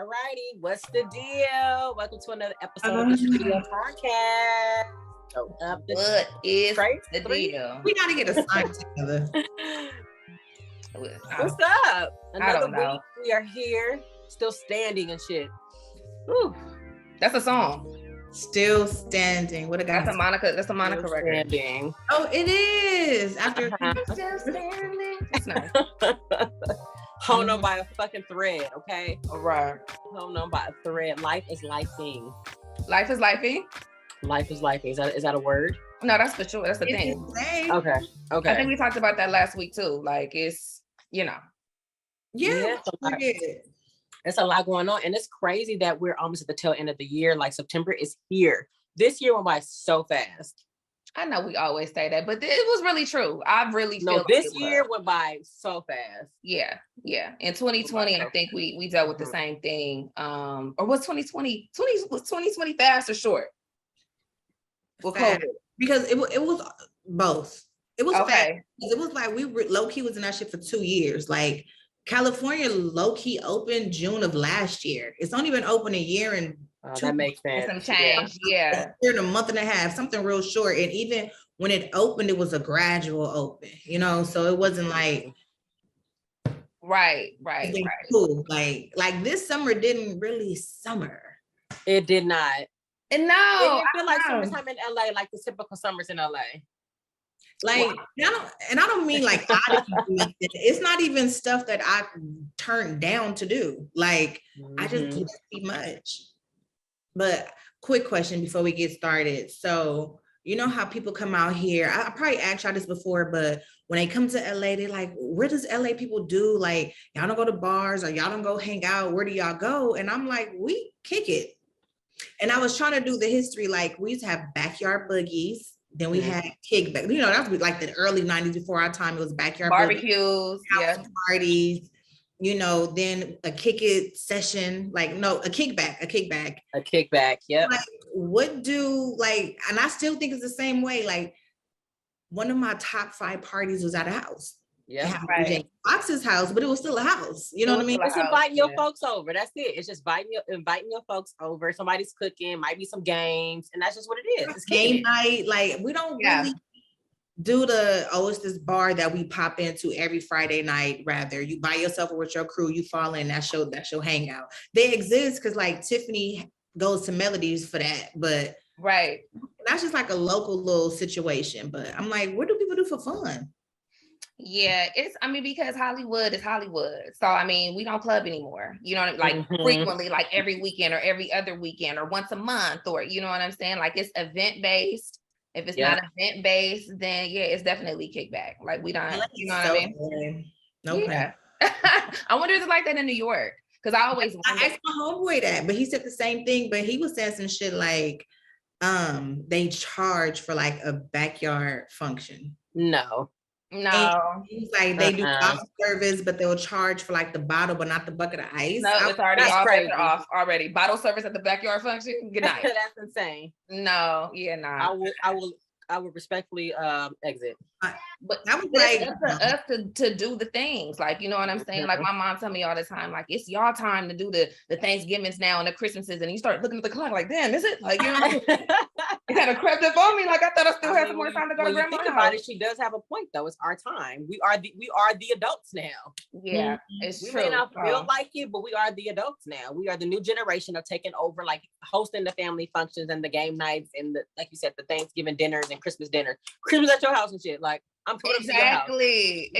Alrighty, what's the deal? Welcome to another episode of the Studio Podcast. So what is the three? deal? We gotta get a sign together. What's up? Another week. We are here, still standing and shit. Ooh, that's a song. Still standing. What a guy. That's a Monica. That's a Monica record. Standing. Oh, it is. After still standing. That's nice. Hold on by a fucking thread, okay? All right. Hold on by a thread. Life is lifing. Life is lifing? Life is lifing. Is that a word? No, that's for sure. That's the thing. Okay. I think we talked about that last week too. Like it's, Yeah. It's a lot going on. And it's crazy that we're almost at the tail end of the year. Like September is here. This year went by so fast. I know we always say that, but it was really true. I really feel like this year went by so fast. Yeah. In 2020, I think we dealt with the same thing. Or was 2020 fast or short? Well, COVID. Because it was both. It was fast. It was like we were low key was in that shit for 2 years. Like California low key opened June of last year. It's only been open a year and that makes sense. Some change, yeah. In a month and a half, something real short. And even when it opened, it was a gradual open, so it wasn't like right. Cool. Like this summer didn't really summer. It did not. And no, I feel like summertime in LA, like the typical summers in LA. Like I don't mean like it's not even stuff that I turned down to do. Like I just didn't see much. But quick question before we get started. So you know how people come out here, I probably asked y'all this before, but when they come to LA, they're like, where does LA people do? Like, y'all don't go to bars or y'all don't go hang out. Where do y'all go? And I'm like, we kick it. And I was trying to do the history. Like we used to have backyard boogies. Then we had kickback. That was like the early 90s before our time. It was backyard barbecues, house parties. Then a kick it session, a kickback. Yep. Like, and I still think it's the same way. Like, one of my top 5 parties was at a house. Yeah, right. Fox's house, but it was still a house. You know what I mean? It's inviting your folks over. That's it. It's just inviting your folks over. Somebody's cooking, might be some games, and that's just what it is. It's game night. Like, we don't really do it's this bar that we pop into every Friday night. Rather, you by yourself or with your crew, you fall in, that's your hangout. They exist because like Tiffany goes to Melodies for that, but that's just like a local little situation. But I'm like, what do people do for fun? Yeah, because Hollywood is Hollywood. So we don't club anymore. You know what I mean? Like frequently, like every weekend or every other weekend or once a month, or you know what I'm saying? Like it's event based. If it's not event based, then it's definitely kickback. Like we don't, you know what I mean? Okay. I wonder if it's like that in New York. Because I always I asked my homeboy that, but he said the same thing. But he was saying some shit like they charge for like a backyard function. No. And he's like they do bottle service, but they'll charge for like the bottle, but not the bucket of ice. No, it's already off already. Bottle service at the backyard function. Good night. That's insane. No, nah. I would respectfully exit. But that was like up to us to do the things, like you know what I'm saying. Like my mom tell me all the time, like it's y'all time to do the Thanksgivings now and the Christmases, and you start looking at the clock, like damn, is it? Like you know, it kind of crept up on me. Like I thought I still had some more time to go to grandma's house. She does have a point though. It's our time. We are the adults now. Yeah, it's true. We may not feel like it, but we are the adults now. We are the new generation of taking over, like hosting the family functions and the game nights and the, like you said, the Thanksgiving dinners and Christmas dinner, Christmas at your house and shit. Like I'm exactly.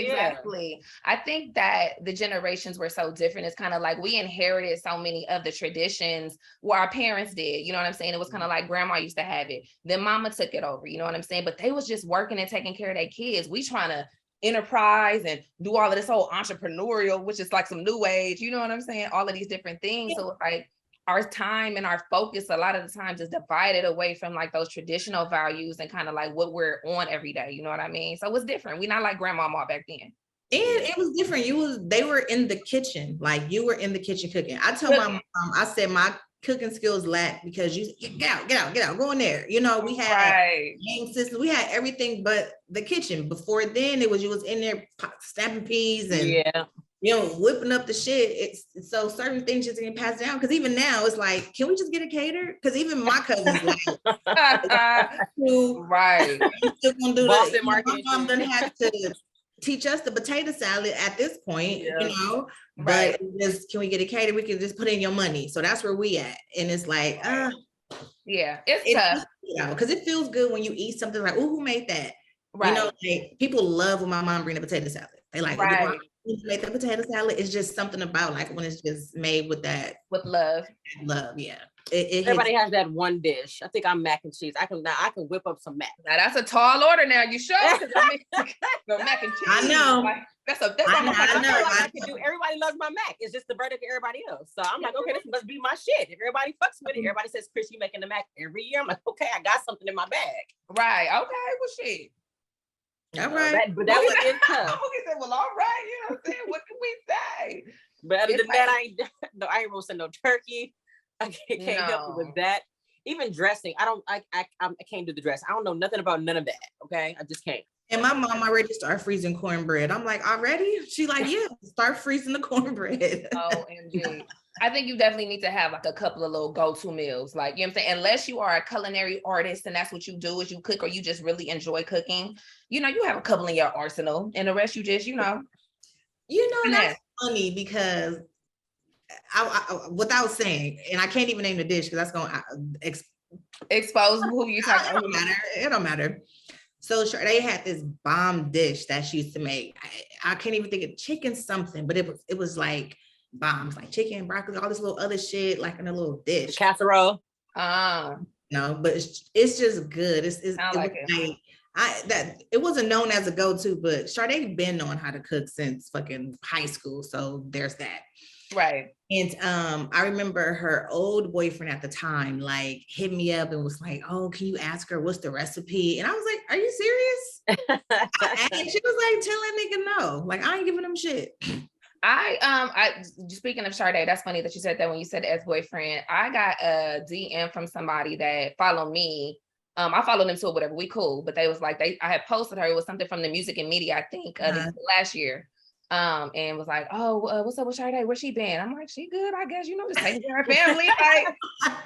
I think that the generations were so different. It's kind of like we inherited so many of the traditions where our parents did. You know what I'm saying? It was kind of like grandma used to have it. Then mama took it over. You know what I'm saying? But they was just working and taking care of their kids. We trying to enterprise and do all of this whole entrepreneurial, which is like some new age. You know what I'm saying? All of these different things. So it's like our time and our focus a lot of the times is divided away from like those traditional values and kind of like what we're on every day. You know what I mean? So it's different. We're not like grandmama back then. And it was different. They were in the kitchen. Like you were in the kitchen cooking. I told my mom, I said my cooking skills lack because you get out, go in there. You know, we had game systems, we had everything but the kitchen. Before then, it was you was in there snapping peas and you know, whipping up the shit. It's so certain things just getting passed down. Because even now, it's like, can we just get a cater? Because even my cousins like, right. I'm still gonna do Boston that. My market. mom done had to teach us the potato salad at this point, you know. But just, can we get a cater? We can just put in your money. So that's where we at. And it's like, yeah, it's tough. You know, because it feels good when you eat something like, oh, who made that? Right. You know, like, people love when my mom bring the potato salad. They like, right. Who made the potato salad? It's just something about like when it's just made with love. Love, yeah. Everybody has that one dish. I think I'm mac and cheese. I can whip up some mac. Now that's a tall order. Now you sure? I mean, mac and cheese. I know. Like, that's I know. I can do. Everybody loves my mac. It's just the verdict of everybody else. So I'm like, okay, this must be my shit. If everybody fucks with it, everybody says, Chris, you making the mac every year. I'm like, okay, I got something in my bag. Right. Okay. Well, shit. All right. But that was in tough. He said, well, all right. You know what I'm saying? What can we say? But other than that, I ain't roasting no turkey. I can't help you with that. Even dressing, I can't do the dress. I don't know nothing about none of that. Okay, I just can't. And my mom already started freezing cornbread. I'm like, already? She's like, yeah, start freezing the cornbread. OMG. I think you definitely need to have like a couple of little go-to meals. Like, you know what I'm saying? Unless you are a culinary artist and that's what you do is you cook or you just really enjoy cooking, you know, you have a couple in your arsenal and the rest you just, you know. That's funny because I without saying, and I can't even name the dish because that's going to expose who you talking about. It don't matter. So they had this bomb dish that she used to make. I can't even think of chicken something, but it was like bombs, like chicken, broccoli, all this little other shit, like in a little dish. The casserole. No, but it's just good. It wasn't known as a go-to, but Sade been knowing how to cook since fucking high school. So there's that. Right. And I remember her old boyfriend at the time, like, hit me up and was like, oh, can you ask her what's the recipe? And I was like, are you serious? And she was like, tell that nigga no. Like, I ain't giving him shit. I speaking of Sade, that's funny that you said that when you said ex-boyfriend. I got a DM from somebody that followed me. I followed them too, whatever, we cool. But they was like, I had posted her, it was something from the music and media, I think, last year. And was like, oh, what's up with Sade? Where she been? I'm like, she good, I guess, you know, just taking care of her family. Like,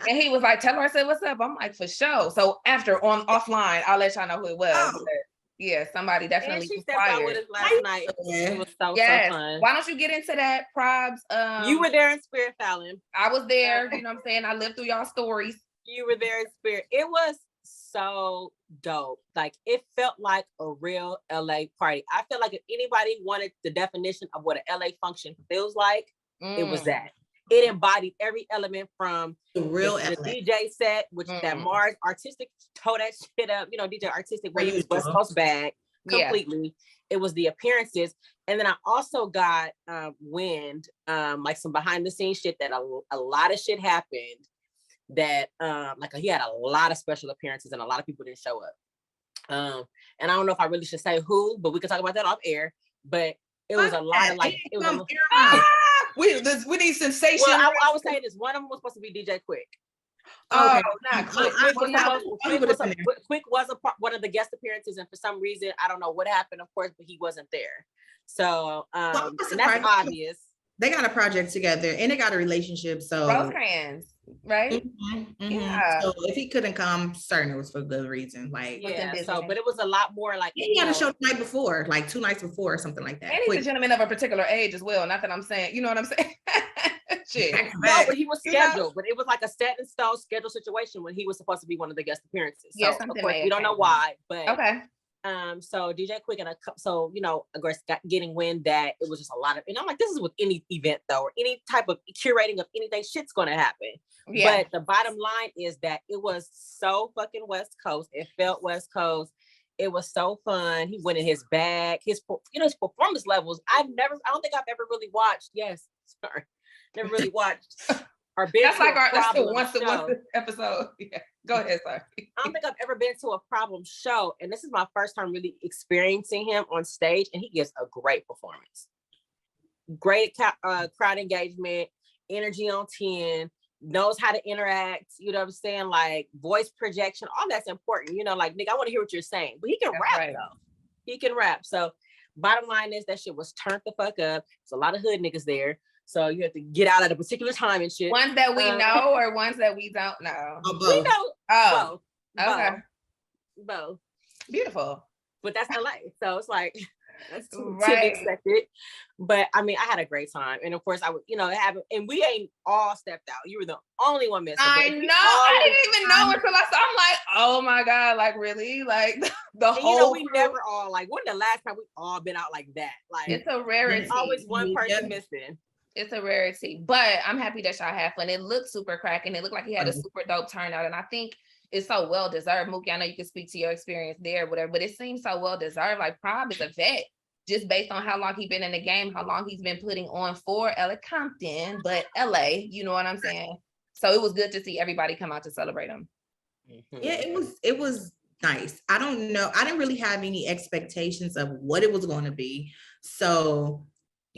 and he was like, tell her I said, what's up? I'm like, for sure. So after offline, I'll let y'all know who it was. Oh. But yeah, somebody definitely. And she stepped out with us last night. It was so fun. Why don't you get into that, Probs? You were there in spirit, Fallon. I was there, you know what I'm saying? I lived through y'all stories. You were there in spirit. It was so dope. Like, it felt like a real LA party. I feel like if anybody wanted the definition of what an LA function feels like, it was that. It embodied every element from the real the DJ set, which that Mars Artistic tore that shit up. You know, DJ Artistic, where he was West Coast bag completely. It was the appearances. And then I also got wind, like some behind the scenes shit that a lot of shit happened that like he had a lot of special appearances and a lot of people didn't show up. And I don't know if I really should say who, but we could talk about that off air. But it was a lot of like it was we need sensation. Well, I was saying this. One of them was supposed to be DJ Quick. Oh, not Quick. Quick was one of the guest appearances, and for some reason, I don't know what happened, of course, but he wasn't there. So and that's obvious. They got a project together and they got a relationship. So Rosecrans, right? Yeah. So if he couldn't come, certain it was for good reason. Like so, but it was a lot more like he had a show the night before, like 2 nights before or something like that. And he's a gentleman of a particular age as well. Not that I'm saying, you know what I'm saying? Shit. No, but he was scheduled, but it was like a set in stone scheduled situation when he was supposed to be one of the guest appearances. So of course we don't know why, but okay. So DJ Quick and so you know, of course, getting wind that it was just a lot of, and I'm like, this is with any event though, or any type of curating of anything, shit's gonna happen. Yeah. But the bottom line is that it was so fucking West Coast. It felt West Coast. It was so fun. He went in his bag. His performance levels. I don't think I've ever really watched. Yes, sorry, never really watched. That's like that's the once episode. Yeah. Go ahead, sorry. I don't think I've ever been to a problem show, and this is my first time really experiencing him on stage, and he gives a great performance. Great crowd engagement, energy on 10, knows how to interact, you know what I'm saying? Like voice projection, all that's important, you know, like, nigga, I want to hear what you're saying, but he can rap though. He can rap. So bottom line is that shit was turned the fuck up. There's a lot of hood niggas there. So you have to get out at a particular time and shit. Ones that we know or ones that we don't know? We know both. Okay. Both. Beautiful. But that's LA. So it's like, that's to be expected. But I mean, I had a great time. And of course I would, and we ain't all stepped out. You were the only one missing. I know. I didn't even know until I saw. I'm like, oh my God, like really? Like the whole we never all like, when the last time we all been out like that? Like, it's a rarity. There's always one person missing. It's a rarity. But I'm happy that y'all had fun. It looked super cracking. It looked like he had a super dope turnout. And I think it's so well deserved. Mookie, I know you can speak to your experience there, whatever, but it seems so well deserved. Like Prob is a vet, just based on how long he's been in the game, how long he's been putting on for LA Compton, but LA, you know what I'm saying? So it was good to see everybody come out to celebrate him. Yeah, it was nice. I don't know. I didn't really have any expectations of what it was going to be. So,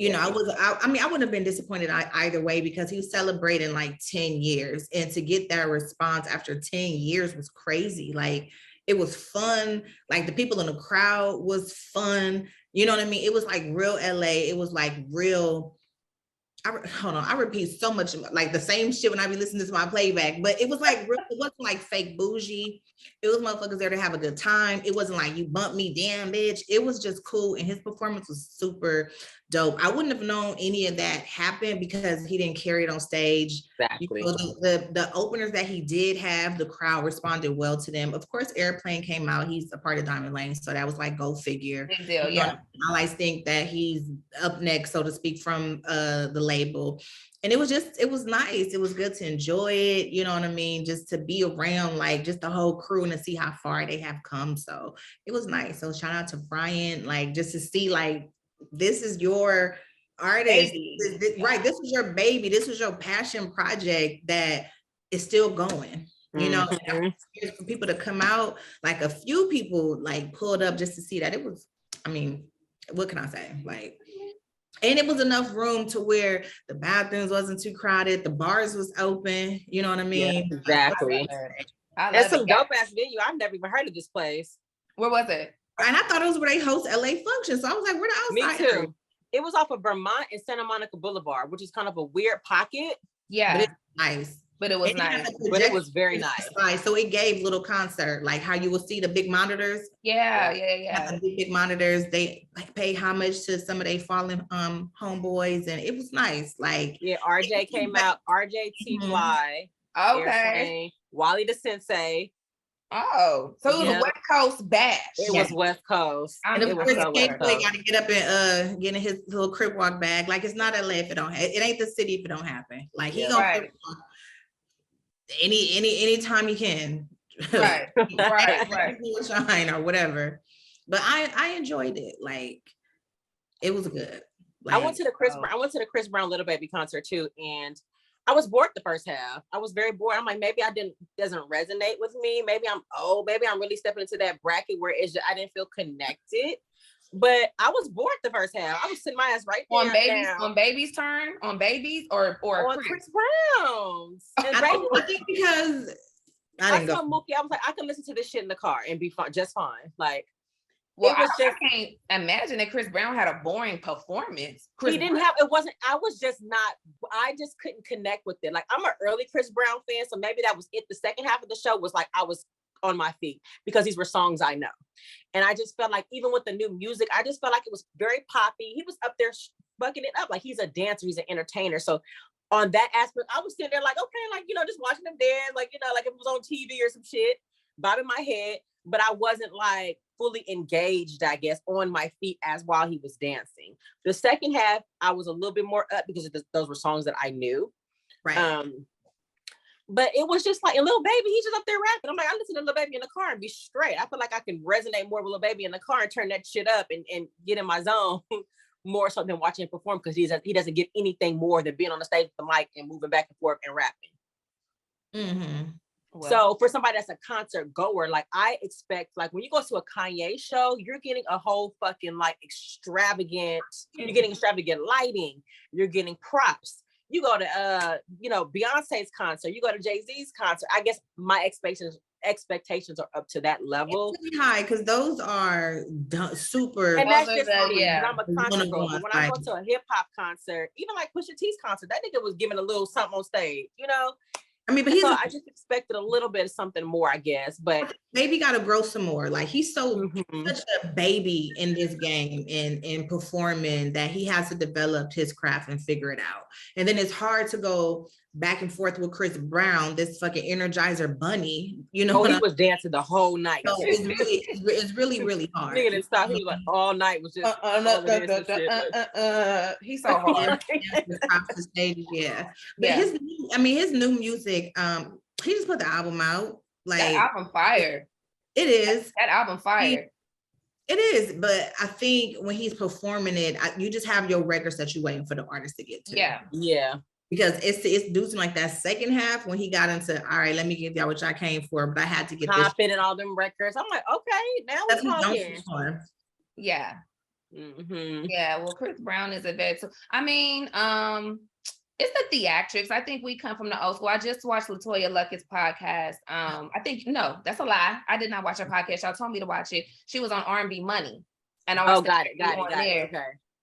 I wouldn't have been disappointed either way, because he was celebrating like 10 years, and to get that response after 10 years was crazy. Like, it was fun. Like, the people in the crowd was fun. You know what I mean? It was like real LA. It was like real. I repeat so much like the same shit when I be listening to my playback, but it was like real, it wasn't like fake bougie. It was motherfuckers there to have a good time. It wasn't like, you bumped me, damn bitch. It was just cool, and his performance was super dope. I wouldn't have known any of that happened because he didn't carry it on stage. Exactly. The openers that he did have, the crowd responded well to them. Of course, Airplane came out. He's a part of Diamond Lane, so that was like, go figure. Big deal, yeah. I like think that he's up next, so to speak, from the label. And it was nice. It was good to enjoy it. You know what I mean? Just to be around like just the whole crew and to see how far they have come. So it was nice. So shout out to Brian, like just to see like, this is your artist, right? This was your baby. This was your passion project that is still going. For people to come out, like a few people like pulled up just to see that. It was, I mean, what can I say? Like, and it was enough room to where the bathrooms wasn't too crowded. The bars was open. You know what I mean? Yeah, exactly. That's some dope ass venue. I've never even heard of this place. Where was it? And I thought it was where they host LA functions. So I was like, where the outside? Me too. It was off of Vermont and Santa Monica Boulevard, which is kind of a weird pocket. Yeah. But it's nice. But it was nice. But it was very nice. So it gave little concert, like how you will see the big monitors. Yeah. The big monitors. They like pay homage to some of their fallen homeboys, and it was nice. Like, yeah, RJ came out. RJ T Fly. Okay. Airplane, Wally the Sensei. Oh, so it was a West Coast bash. It was West Coast. And of course, Skateboy got to get up and get in his little crip walk bag. Like, it's not LA if it don't. It ain't the city if it don't happen. Like, he gonna any time he can. Right. Shine or whatever. But I enjoyed it. Like, it was good. Like, I went to the Chris Brown Little Baby concert too, and I was bored the first half. I was very bored. I'm like, maybe doesn't resonate with me. Maybe I'm really stepping into that bracket where I didn't feel connected. But I was bored the first half. I was sitting my ass right there. On Baby's turn? On Baby's or on Chris Brown's. And I think because I told Mookie, I was like, I can listen to this shit in the car and be fine, just fine. Like, well, I can't imagine that Chris Brown had a boring performance. I just couldn't connect with it. Like, I'm an early Chris Brown fan, so maybe that was it. The second half of the show was like, I was on my feet because these were songs I know. And I just felt like, even with the new music, I just felt like it was very poppy. He was up there bucking it up. Like, he's a dancer, he's an entertainer. So on that aspect, I was sitting there like, okay, like, just watching him dance, like, like if it was on TV or some shit, bobbing my head. But I wasn't like fully engaged, I guess, on my feet as while he was dancing. The second half, I was a little bit more up because those were songs that I knew. Right. But it was just like a Lil Baby, he's just up there rapping. I'm like, I listen to Lil Baby in the car and be straight. I feel like I can resonate more with Lil Baby in the car and turn that shit up and get in my zone more so than watching him perform, because he doesn't get anything more than being on the stage with the mic and moving back and forth and rapping. Mm-hmm. Well, so for somebody that's a concert goer, like, I expect, like, when you go to a Kanye show, you're getting a whole fucking like extravagant lighting, you're getting props. You go to Beyonce's concert, you go to Jay-Z's concert. I guess my expectations expectations are up to that level. It's really high because those are super. And that's just me. Yeah. I'm a concert girl. But when I go to a hip hop concert, even like Pusha T's concert, that nigga was giving a little something on stage, you know? I mean, but I just expected a little bit of something more, I guess. But maybe got to grow some more. Like he's such a baby in this game and performing that he has to develop his craft and figure it out. And then it's hard to go back and forth with Chris Brown, this fucking Energizer bunny. You know, he was dancing the whole night. So it's really hard. Nigga didn't stop. He was like all night was just he's so hard. Yeah. But his new music, he just put the album out. Like that album fire. It is. That album fire. It is, but I think when he's performing it, you just have your records that you're waiting for the artist to get to. Yeah. Because it's doing like that second half when he got into, all right, let me give y'all what I came for, but I had to get this and all them records. I'm like, okay, now we're talking. Yeah. Yeah. Well, Chris Brown is a vet too. I mean, it's the theatrics. I think we come from the old school. I just watched LaToya Luckett's podcast. I think no, that's a lie. I did not watch her podcast. Y'all told me to watch it. She was on R&B Money, and I watched got it. Okay.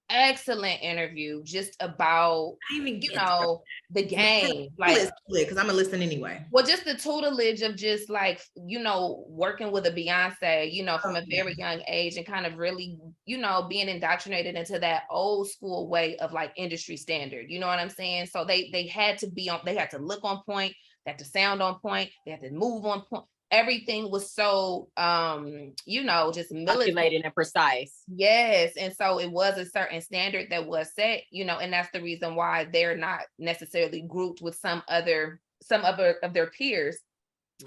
Excellent interview, just about the game, like because I'm gonna listen anyway. Well, just the tutelage of just like working with a Beyonce, from a very young age, and kind of really being indoctrinated into that old school way of like industry standard. You know what I'm saying? So they had to be on. They had to look on point. They had to sound on point. They had to move on point. Everything was so, just calculated and precise. Yes. And so it was a certain standard that was set, and that's the reason why they're not necessarily grouped with some other of their peers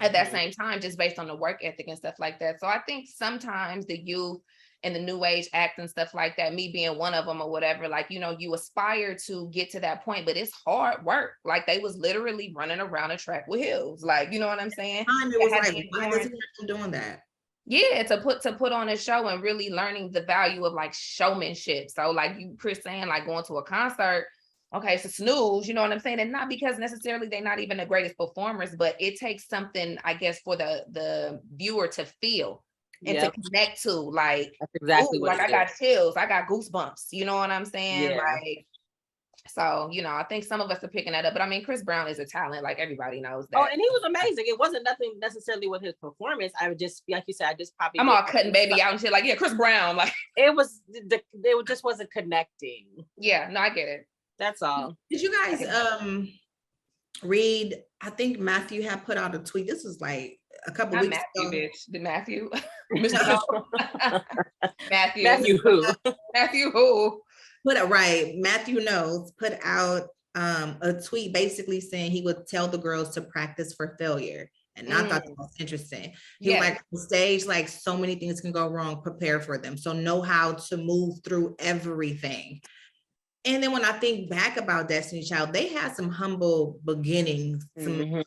at that same time, just based on the work ethic and stuff like that. So I think sometimes the youth and the new age act and stuff like that, me being one of them or whatever, like, you aspire to get to that point, but it's hard work. Like they was literally running around a track with heels. Like, you know what I'm saying? It was like, why is he doing that? Yeah, to put on a show and really learning the value of like showmanship. So like you Chris saying, like going to a concert, okay, it's a snooze, you know what I'm saying? And not because necessarily they're not even the greatest performers, but it takes something, I guess, for the viewer to feel. And to connect to, like, that's exactly what like I got chills, I got goosebumps, you know what I'm saying? Like, so I think some of us are picking that up, but I mean, Chris Brown is a talent, like everybody knows that. Oh, and he was amazing. It wasn't nothing necessarily with his performance. I would just, like you said, I'm all cutting baby out and shit, like, yeah, Chris Brown, like it just wasn't connecting. Yeah, no, I get it. That's all. Did you guys read? I think Matthew had put out a tweet. This was like a couple weeks ago. Did Matthew? Matthew who? Matthew who? Matthew knows put out a tweet basically saying he would tell the girls to practice for failure. And I thought that was interesting. He was like, on stage, like so many things can go wrong, prepare for them. So know how to move through everything. And then when I think back about Destiny Child, they had some humble beginnings, some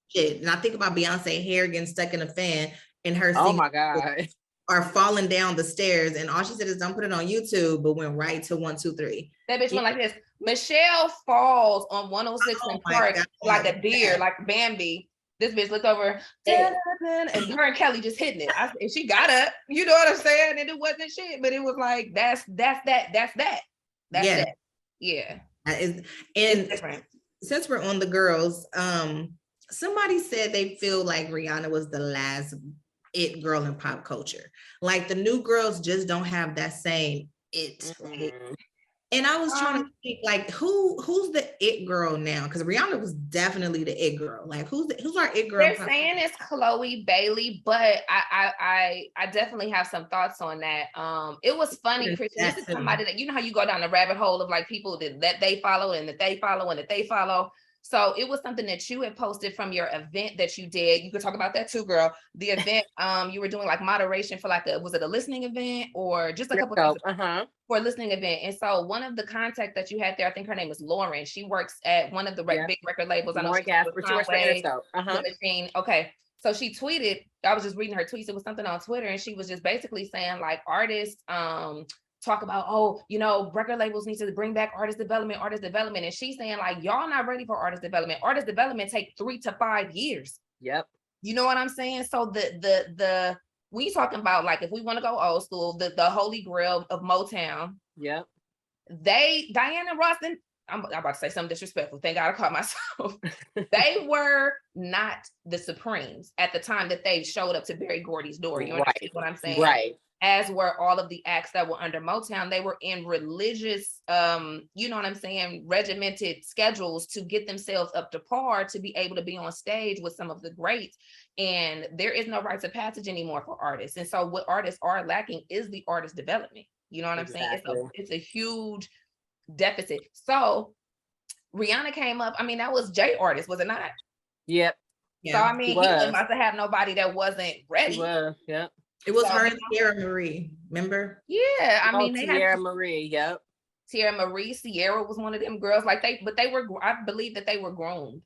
shit. And I think about Beyonce hair getting stuck in a fan and her oh my God, are falling down the stairs. And all she said is don't put it on YouTube, but went right to 1, 2, 3. That bitch went like this. Michelle falls on 106 in Park like a deer, like Bambi. This bitch looked over and her and Kelly just hitting it. And she got up, you know what I'm saying? And it wasn't shit, but it was like, that's that. That's it. Yeah. And since we're on the girls, somebody said they feel like Rihanna was the last it girl in pop culture. Like the new girls just don't have that same it. And I was trying to think, like, who's the it girl now? Because Rihanna was definitely the it girl. Like, who's our it girl? They're saying it's Chloe Bailey, but I definitely have some thoughts on that. It was funny, Chris. This is somebody that, you know how you go down the rabbit hole of like people that they follow and that they follow and that they follow. So it was something that you had posted from your event that you did. You could talk about that too, girl. The event, you were doing like moderation for like was it a listening event or just a couple things for a listening event? And so one of the contacts that you had there, I think her name is Lauren. She works at one of the big record labels. I know she works for Machine. Okay. So she tweeted, I was just reading her tweets. It was something on Twitter. And she was just basically saying like artists, talk about, record labels need to bring back artist development. And she's saying like, y'all not ready for artist development. Artist development take 3 to 5 years. Yep. You know what I'm saying? So the we talking about, like, if we want to go old school, the holy grail of Motown. Yep. Diana Ross, and I'm about to say something disrespectful. Thank God I caught myself. They were not the Supremes at the time that they showed up to Berry Gordy's door. You understand what I'm saying? Right. As were all of the acts that were under Motown. They were in religious, you know what I'm saying, regimented schedules to get themselves up to par to be able to be on stage with some of the greats. And there is no rites of passage anymore for artists. And so what artists are lacking is the artist development. You know what I'm saying? It's a huge deficit. So Rihanna came up. I mean, that was Jay artist, was it not? Yep. Yeah, so I mean, he wasn't about to have nobody that wasn't ready. Yep. It was her and Sierra Marie, remember? Yeah, I mean, they Sierra had Marie, yep. Sierra was one of them girls. Like they were, I believe that they were groomed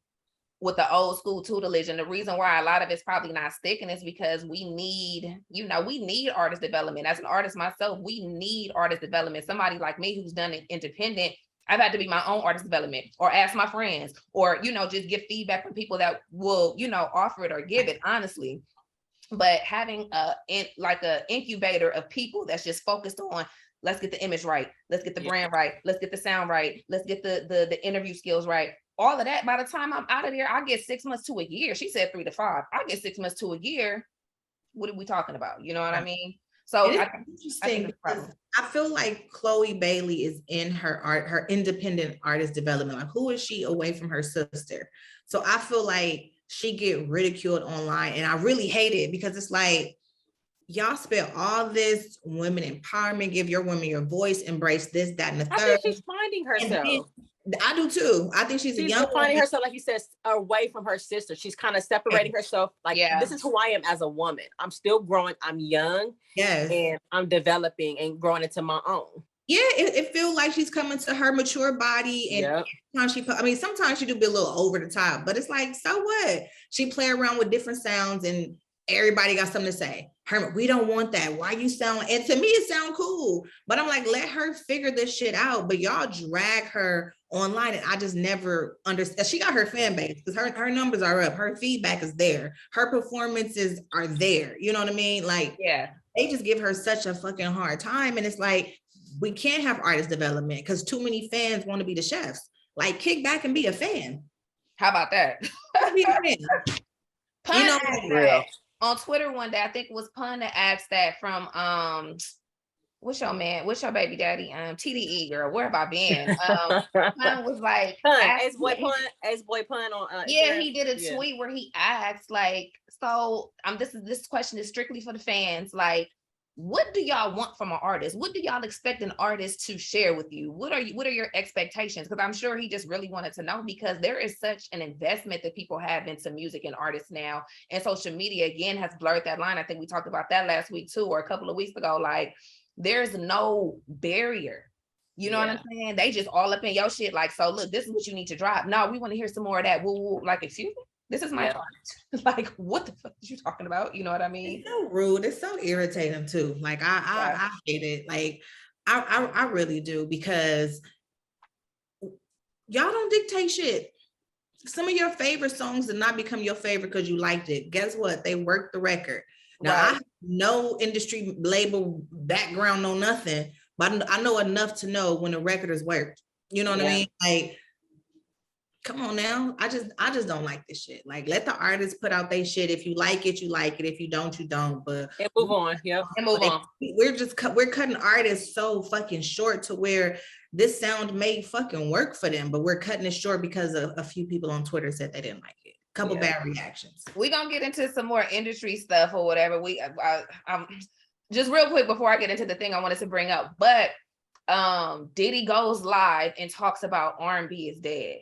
with the old school tutelage. And the reason why a lot of it's probably not sticking is because we need, we need artist development. As an artist myself, we need artist development. Somebody like me who's done it independent, I've had to be my own artist development, or ask my friends, or, just get feedback from people that will, offer it or give it, honestly. But having a incubator of people that's just focused on, let's get the image right, let's get the brand right, let's get the sound right, let's get the interview skills right. All of that, by the time I'm out of there, I get 6 months to a year. She said 3 to 5. I get 6 months to a year. What are we talking about? You know what I mean? So interesting. I feel like Chloe Bailey is in her independent artist development. Like, who is she away from her sister? So I feel like she get ridiculed online, and I really hate it because it's like, y'all spent all this women empowerment, give your women your voice, embrace this, that, and the third. I think she's finding herself. I do too. I think she's a young finding herself, like you said, away from her sister. She's kind of separating herself. Like, this is who I am as a woman. I'm still growing. I'm young. Yes. And I'm developing and growing into my own. Yeah, it feels like she's coming to her mature body, and sometimes she do be a little over the top, but it's like, so what? She play around with different sounds, and everybody got something to say. Herman, we don't want that. Why you sound? And to me, it sound cool, but I'm like, let her figure this shit out. But y'all drag her online, and I just never understand. She got her fan base because her numbers are up. Her feedback is there. Her performances are there. You know what I mean? Like, they just give her such a fucking hard time, and it's like, we can't have artist development because too many fans want to be the chefs. Like, kick back and be a fan. How about that? Be a fan. Pun on Twitter one day, I think it was Pun that asked that from what's your baby daddy? TDE girl, where have I been? Pun was like, Ace boy Pun on he did a tweet where he asked, like, so this question is strictly for the fans, like, what do y'all want from an artist? What do y'all expect an artist to share with you? What are your expectations? Because I'm sure he just really wanted to know, because there is such an investment that people have into music and artists now. And social media, again, has blurred that line. I think we talked about that last week too, or a couple of weeks ago. Like, there's no barrier. You know what I'm saying? They just all up in your shit. Like, so look, this is what you need to drop. No, we want to hear some more of that. Woo, like, excuse me? This is my art. Like, what the fuck are you talking about? You know what I mean? It's so rude. It's so irritating too. Like, I hate it. Like, I really do, because y'all don't dictate shit. Some of your favorite songs did not become your favorite because you liked it. Guess what? They worked the record. Now, I have no industry label background, no nothing, but I know enough to know when a record is worked. You know what I mean? Like, come on now. I just don't like this shit. Like, let the artists put out their shit. If you like it, you like it. If you don't, you don't. But and move on. And move on. We're cutting artists so fucking short to where this sound may fucking work for them, but we're cutting it short because a few people on Twitter said they didn't like it. Couple bad reactions. We're gonna get into some more industry stuff or whatever. I'm just real quick before I get into the thing I wanted to bring up, but Diddy goes live and talks about R&B is dead.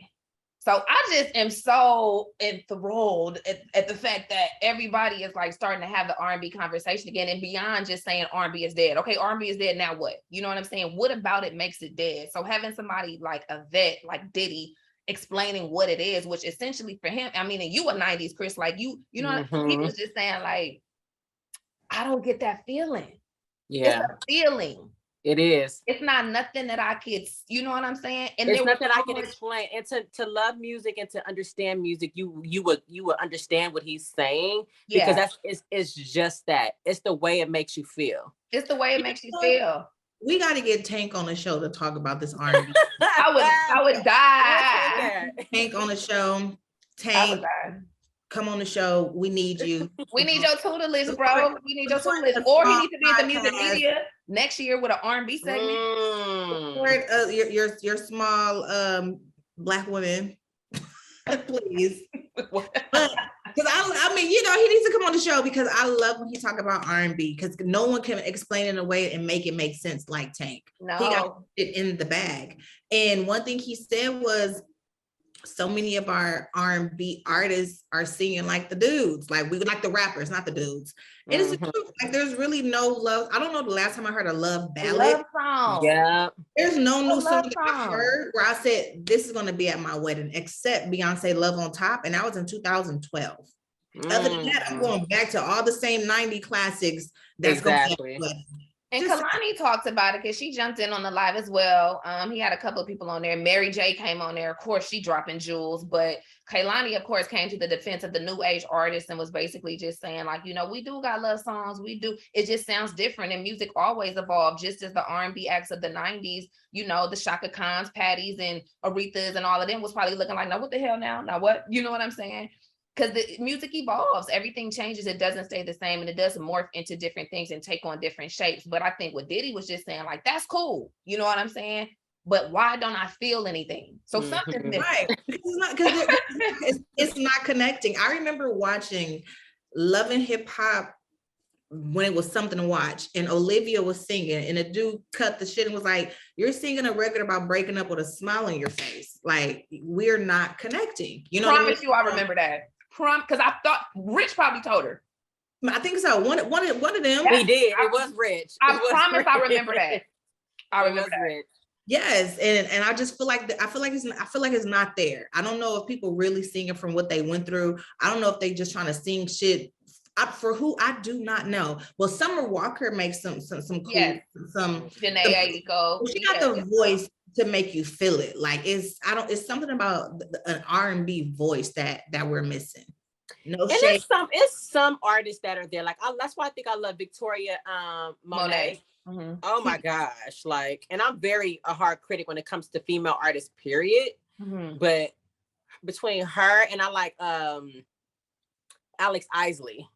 So I just am so enthralled at the fact that everybody is like starting to have the R&B conversation again, and beyond just saying R&B is dead. Okay, R&B is dead, now what? You know what I'm saying? What about it makes it dead? So having somebody like a vet like Diddy explaining what it is, which essentially for him, I mean, and you were 90s, Chris, like you know, he was just saying, like, I don't get that feeling. It's a feeling. It is. It's not nothing that I could, you know what I'm saying? And it's nothing I can explain. And to love music and to understand music, you would understand what he's saying, because it's just that. It's the way it makes you feel. It's the way it makes you feel. We got to get Tank on the show to talk about this R&B. I would die. Tank on the show. Tank, come on the show. We need you. We need your tutelage, bro. We need your tutelage. Or he needs to be at the music media next year with an R&B segment. Your small Black women, please. Because I mean, you know, he needs to come on the show, because I love when he talk about R&B, because no one can explain it in a way and make it make sense like Tank. No. He got it in the bag. And one thing he said was, so many of our R&B artists are singing like the dudes, like we like the rappers, not the dudes. And it's the truth. Like, there's really no love. I don't know the last time I heard a love ballad. Love song. Yeah. There's no new song that I heard where I said, this is going to be at my wedding, except Beyonce Love on Top. And that was in 2012. Other than that, I'm going back to all the same 90 classics. That's exactly. Going to be and Kalani talked about it because she jumped in on the live as well. He had a couple of people on there. Mary J came on there. Of course, she dropping jewels, but Kalani, of course, came to the defense of the new age artists and was basically just saying, like, you know, we do got love songs. We do. It just sounds different, and music always evolved, just as the R&B acts of the 90s, you know, the Shaka Khans, Patties, and Aretha's and all of them was probably looking like, now what the hell now? Now what? You know what I'm saying? Because the music evolves, everything changes, it doesn't stay the same, and it does morph into different things and take on different shapes. But I think what Diddy was just saying, like, that's cool, you know what I'm saying? But why don't I feel anything? So something's right. It's not connecting. I remember watching Love and Hip Hop when it was something to watch, and Olivia was singing, and a dude cut the shit and was like, you're singing a record about breaking up with a smile on your face. Like, we're not connecting. You know, promise you I remember that. Because I thought Rich probably told her. I think so. One of them. He did. It was Rich. I promise I remember that. I remember that. Rich. Yes, and I just feel like it's not there. I don't know if people really sing it from what they went through. I don't know if they just trying to sing shit for who, I do not know. Well, Summer Walker makes some cool some Janae Aiko. She got the voice to make you feel it. Like it's something about an R&B voice that we're missing. No and shade. It's some artists that are there. Like that's why I think I love Victoria Monet. Mm-hmm. Oh my gosh. Like, and I'm a hard critic when it comes to female artists, period. Mm-hmm. But between her and I like Alex Isley.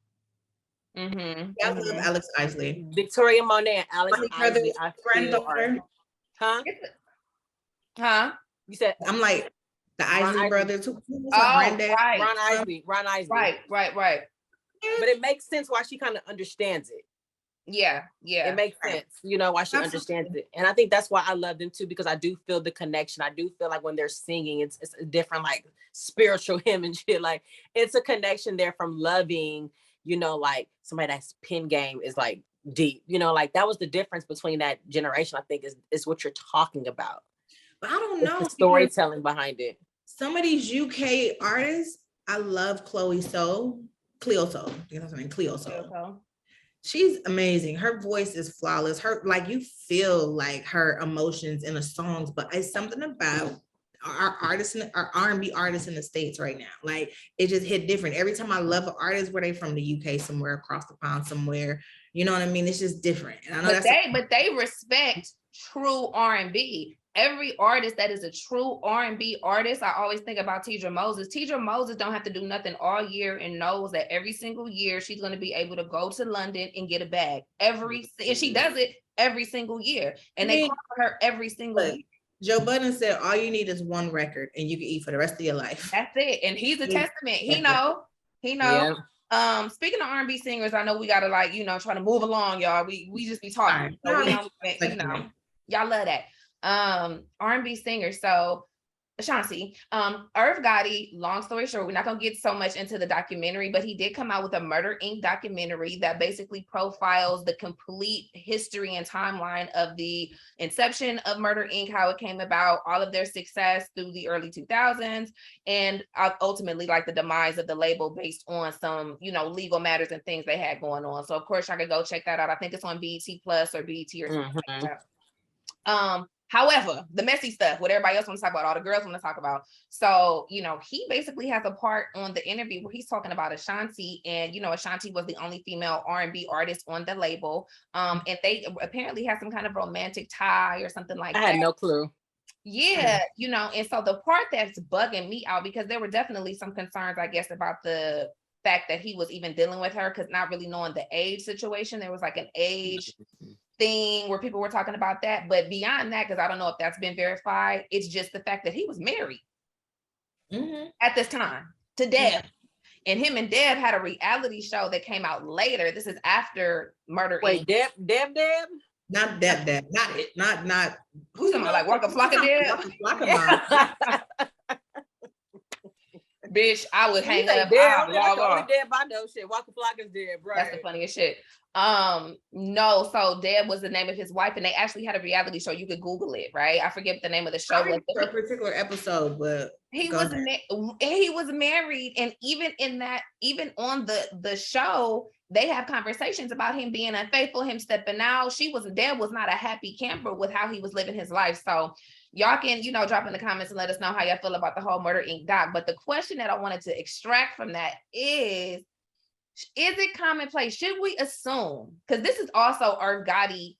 Mm-hmm. I love Alex Isley. Victoria Monet and Alex Isley. Huh? You said I'm like the Isley brothers. Ron Isley. Right. But it makes sense why she kind of understands it. Yeah. It makes sense, you know, why she understands it. And I think that's why I love them too, because I do feel the connection. I do feel like when they're singing, it's a different, like, spiritual hymn and shit. Like, it's a connection there from loving, you know, like somebody that's pen game is like deep, you know, like that was the difference between that generation, I think, is what you're talking about. But I don't know. The storytelling behind it. Some of these UK artists, I love Cleo Soul. You know what I mean? Cleo Soul. She's amazing. Her voice is flawless. Like, you feel like her emotions in the songs, but it's something about our artists, our R&B artists in the States right now. Like, it just hit different. Every time I love an artist, where they from the UK, somewhere across the pond, somewhere, you know what I mean? It's just different. And I know but they respect true R&B. Every artist that is a true R&B artist, I always think about Tidra Moses. Tidra Moses don't have to do nothing all year and knows that every single year she's going to be able to go to London and get a bag. And she does it every single year. And they call her every single year. Joe Budden said, all you need is one record and you can eat for the rest of your life. That's it. And he's a testament. He know. Yeah. Speaking of R&B singers, I know we got to, like, you know, try to move along, y'all. We just be talking. So y'all love that. R&B singer. So Ashanti, Irv Gotti, long story short, we're not going to get so much into the documentary, but he did come out with a Murder Inc. documentary that basically profiles the complete history and timeline of the inception of Murder Inc., how it came about, all of their success through the early 2000s, and ultimately, like, the demise of the label based on some, you know, legal matters and things they had going on. So of course, I could go check that out. I think it's on BET Plus or BET or something like that. However, the messy stuff, what everybody else wants to talk about, all the girls want to talk about. So, you know, he basically has a part on the interview where he's talking about Ashanti, and, you know, Ashanti was the only female R&B artist on the label. And they apparently had some kind of romantic tie or something like that. I had no clue. Yeah, you know, and so the part that's bugging me out, because there were definitely some concerns, I guess, about the fact that he was even dealing with her, because not really knowing the age situation, there was like an age thing where people were talking about that. But beyond that, because I don't know if that's been verified, it's just the fact that he was married at this time to Deb. And him and Deb had a reality show that came out later. This is after Murder Wait, Inc. Deb? Not Deb. Not. Who's talking about, like Waka Flocka Deb? Bitch, I would hang up. Only Deb I know shit. Waka Flocka's dead, bro. That's the funniest shit. No, so Deb was the name of his wife, and they actually had a reality show. You could Google it, right? I forget what the name of the show was. For a particular episode, but he was married, and even on the show, they have conversations about him being unfaithful, him stepping out. Deb was not a happy camper with how he was living his life. So y'all can, you know, drop in the comments and let us know how y'all feel about the whole Murder Inc. doc. But the question that I wanted to extract from that is it commonplace? Should we assume, because this is also Irv Gotti,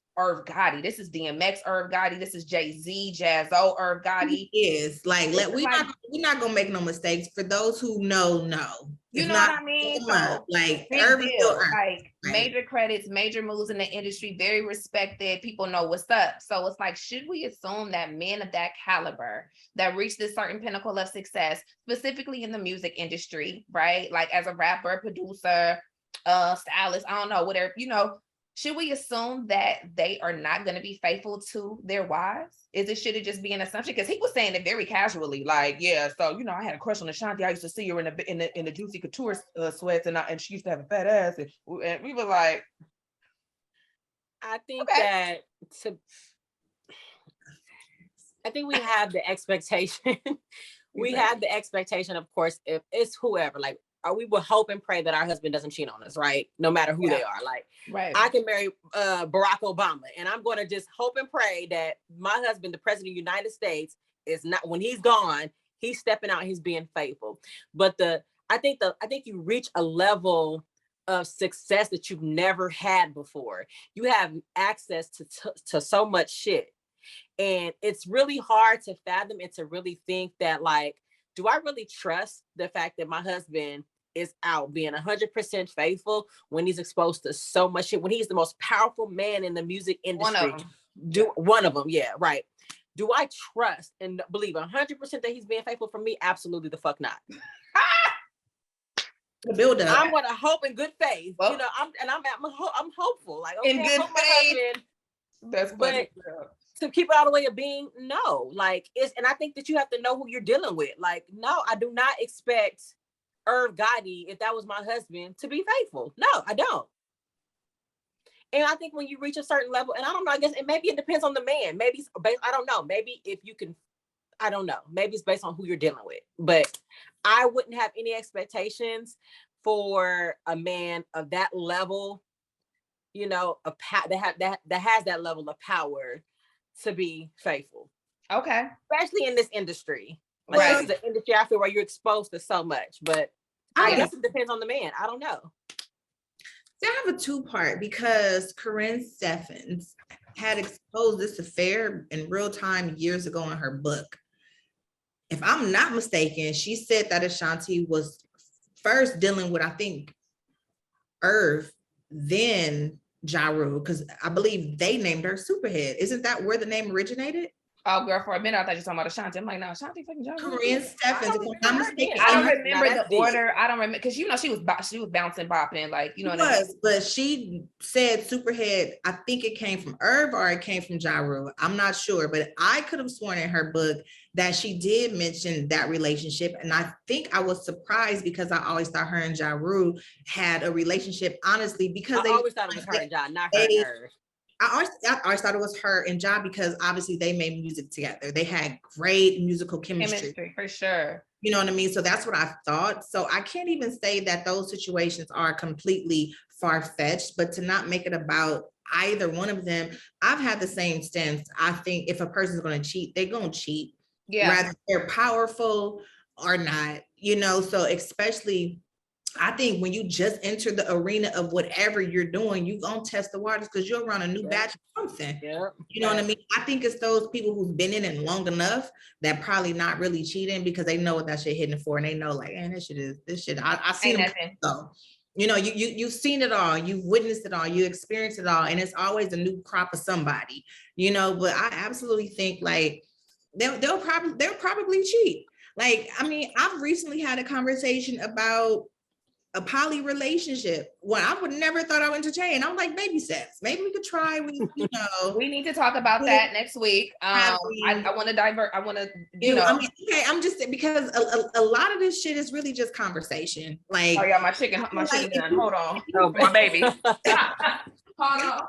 this is DMX Irv Gotti, this is Jay-Z, Jazzo Irv Gotti. It is like we're not gonna make no mistakes. For those who know. You know what I mean? So, like Irv is still like major credits, major moves in the industry, very respected. People know what's up. So it's like, should we assume that men of that caliber that reach this certain pinnacle of success, specifically in the music industry, right? Like as a rapper, producer, stylist, I don't know, whatever, you know, should we assume that they are not going to be faithful to their wives? Should it just be an assumption? Because he was saying it very casually, like, yeah, so, you know, I had a crush on Ashanti. I used to see her in the Juicy Couture sweats, and she used to have a fat ass, and we were like, I think I think we have the expectation. We have the expectation, of course, if it's whoever, like, we would hope and pray that our husband doesn't cheat on us, right? No matter who they are. Like, I can marry Barack Obama, and I'm going to just hope and pray that my husband, the president of the United States, is not, when he's gone, he's stepping out, he's being faithful. But I think you reach a level of success that you've never had before. You have access to so much shit. And it's really hard to fathom and to really think that, like, do I really trust the fact that my husband is out being 100% faithful when he's exposed to so much shit, when he's the most powerful man in the music industry? One of them, yeah, right. Do I trust and believe 100% that he's being faithful for me? Absolutely the fuck not. The build up. I'm gonna hope in good faith. Well, you know, I'm hopeful. Like, okay, in good faith. That's funny. To keep it all the way of being, no, like and I think that you have to know who you're dealing with. Like, no, I do not expect Irv Gotti, if that was my husband, to be faithful. No, I don't. And I think when you reach a certain level, and I don't know, I guess maybe it depends on the man. Maybe it's based, I don't know. Maybe if you can, I don't know. Maybe it's based on who you're dealing with. But I wouldn't have any expectations for a man of that level, you know, that has that level of power to be faithful. Okay. Especially in this industry. Like, this is the industry I feel where you're exposed to so much. But I guess it depends on the man. I don't know. See, I have a two-part, because Corinne Steffens had exposed this affair in real time years ago in her book. If I'm not mistaken, she said that Ashanti was first dealing with, I think, Irv, then Ja Rule, because I believe they named her Superhead. Isn't that where the name originated? Oh, girl, for a minute I thought you were talking about Ashanti. I'm like, no, Ashanti fucking Ja Rule. Corinne Steffens, if I'm not mistaken. I don't remember the order. I don't remember, because, you know, she was bouncing, bopping, like, you know what I mean? But she said Superhead, I think it came from Irv or it came from Ja Rule. I'm not sure, but I could have sworn in her book that she did mention that relationship. And I think I was surprised, because I always thought her and Ja Rule had a relationship, honestly, because I always thought it was her and Ja, not her and her. I always thought it was her and Ja, because obviously they made music together. They had great musical chemistry. For sure. You know what I mean? So that's what I thought. So I can't even say that those situations are completely far-fetched, but to not make it about either one of them. I've had the same stance. I think if a person's going to cheat, they're going to cheat. Yeah. Rather they're powerful or not, you know, so especially I think when you just enter the arena of whatever you're doing, you're going to test the waters because you're around a new batch of something. Yeah. You know what I mean? I think it's those people who've been in it long enough that probably not really cheating because they know what that shit hitting for. And they know like, man, this shit. I've seen them go. You know, you've seen it all, you've witnessed it all, you experienced it all. And it's always a new crop of somebody, you know, but I absolutely think like they'll probably cheat. Like, I mean, I've recently had a conversation about a poly relationship. Well, I would never thought I would entertain. I'm like, baby steps. Maybe we could try. We need to talk about that next week. I want to divert. I want to, you know. I mean, okay, I'm just because a lot of this shit is really just conversation. Like, oh yeah, my chicken done. Hold on, oh my baby. Hold on.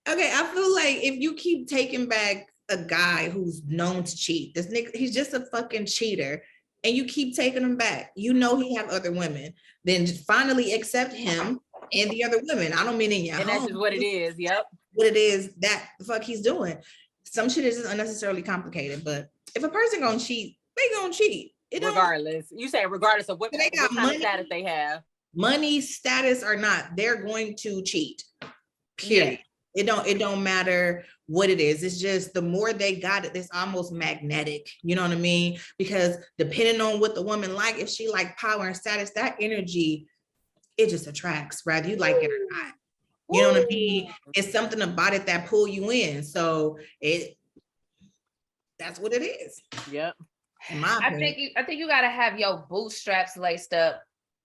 Okay, I feel like if you keep taking back a guy who's known to cheat, this nigga, he's just a fucking cheater, and you keep taking him back, you know he have other women, then just finally accept him and the other women. I don't mean in your home. And that's just what it is. Yep. What it is that the fuck he's doing. Some shit is just unnecessarily complicated, but if a person gonna cheat, they gonna cheat. Regardless. You say regardless of what kind of status they have. Money, status or not, they're going to cheat. Period. Yeah. It don't matter what it is. It's just the more they got it, it's almost magnetic. You know what I mean? Because depending on what the woman like, if she like power and status, that energy, it just attracts, whether you like it or not. You know what I mean? It's something about it that pull you in. So that's what it is. Yep. I think you gotta have your bootstraps laced up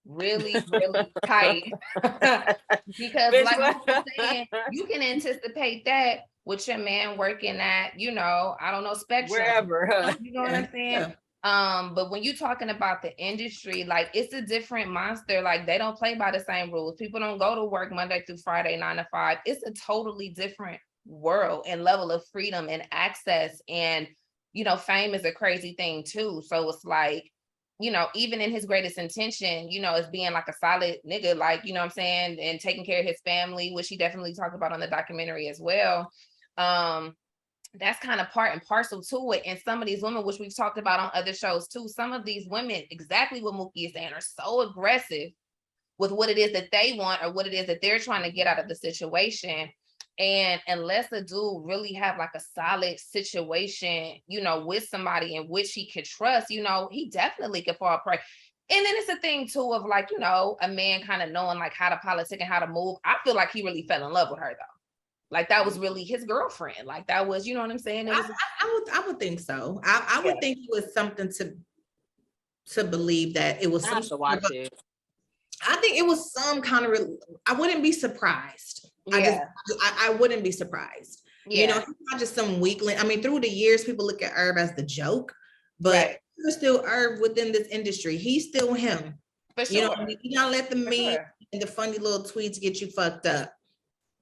really, really tight. Because like I'm saying, you can anticipate that with your man working at, you know, I don't know, Spectrum. Wherever. You know what I'm saying? Yeah. But when you're talking about the industry, like it's a different monster. Like they don't play by the same rules. People don't go to work Monday through Friday, 9 to 5. It's a totally different world and level of freedom and access. And, you know, fame is a crazy thing too. So it's like, you know, even in his greatest intention, you know, as being like a solid nigga, like, you know what I'm saying, and taking care of his family, which he definitely talked about on the documentary as well. That's kind of part and parcel to it. And some of these women, which we've talked about on other shows too, some of these women, exactly what Mookie is saying, are so aggressive with what it is that they want or what it is that they're trying to get out of the situation. And unless a dude really have like a solid situation, you know, with somebody in which he could trust, you know, he definitely could fall prey. And then it's a thing too of like, you know, a man kind of knowing like how to politic and how to move. I feel like he really fell in love with her though. Like that was really his girlfriend. Like that was, you know what I'm saying? I would think so. I would think it was something to believe that it was I have to watch it. I think it was some kind of, I wouldn't be surprised. Yeah. I wouldn't be surprised. Yeah. You know, he's not just some weakling. I mean, through the years, people look at Herb as the joke, but he's still Herb within this industry. He's still him. For sure. You know, I mean, you don't let the meme and the funny little tweets get you fucked up.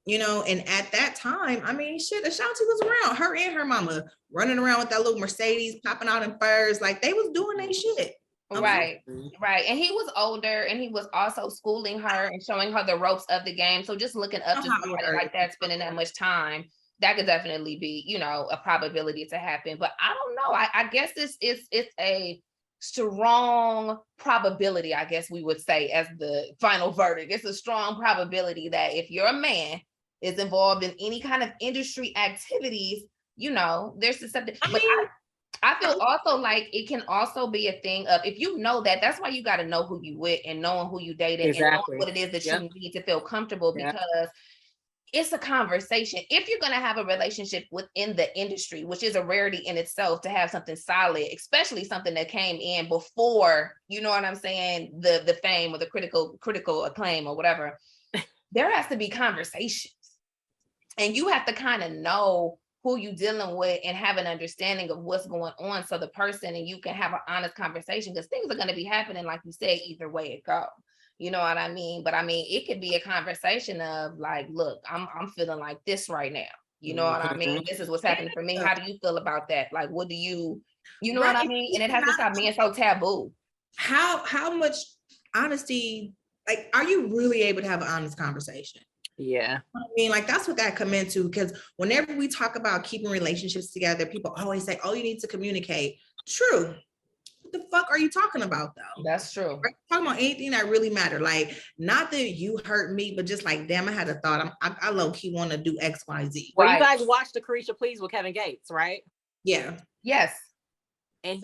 You know, and at that time, I mean, shit, Ashanti was around, her and her mama running around with that little Mercedes, popping out in furs, like they was doing their shit. Right. And he was older and he was also schooling her and showing her the ropes of the game. So just looking up to somebody like that, spending that much time, that could definitely be, you know, a probability to happen. But I don't know. I guess it's a strong probability, I guess we would say, as the final verdict. It's a strong probability that if you're a man is involved in any kind of industry activities, you know, there's susceptible. But I feel also like it can also be a thing of, if you know that, that's why you got to know who you with and knowing who you dating and knowing what it is that you need to feel comfortable, because it's a conversation. If you're going to have a relationship within the industry, which is a rarity in itself to have something solid, especially something that came in before, you know what I'm saying, the fame or the critical acclaim or whatever, there has to be conversations. And you have to kind of know who you dealing with and have an understanding of what's going on, so the person and you can have an honest conversation, because things are going to be happening, like you said, either way it go. You know what I mean? But I mean, it could be a conversation of like, look, I'm feeling like this right now. You know what I mean? This is what's happening for me. How do you feel about that? Like, what do you know what I mean? And it has to stop being so taboo. How much honesty like, are you really able to have an honest conversation? Yeah. I mean, like, that's what that come into, because whenever we talk about keeping relationships together, people always say, oh, you need to communicate. True. What the fuck are you talking about, though? That's true. We're talking about anything that really matter. Like, not that you hurt me, but just like, damn, I had a thought. I low-key want to do X, Y, Z. Well, you guys watched the Carisha Please with Kevin Gates, right? Yeah. Yes. And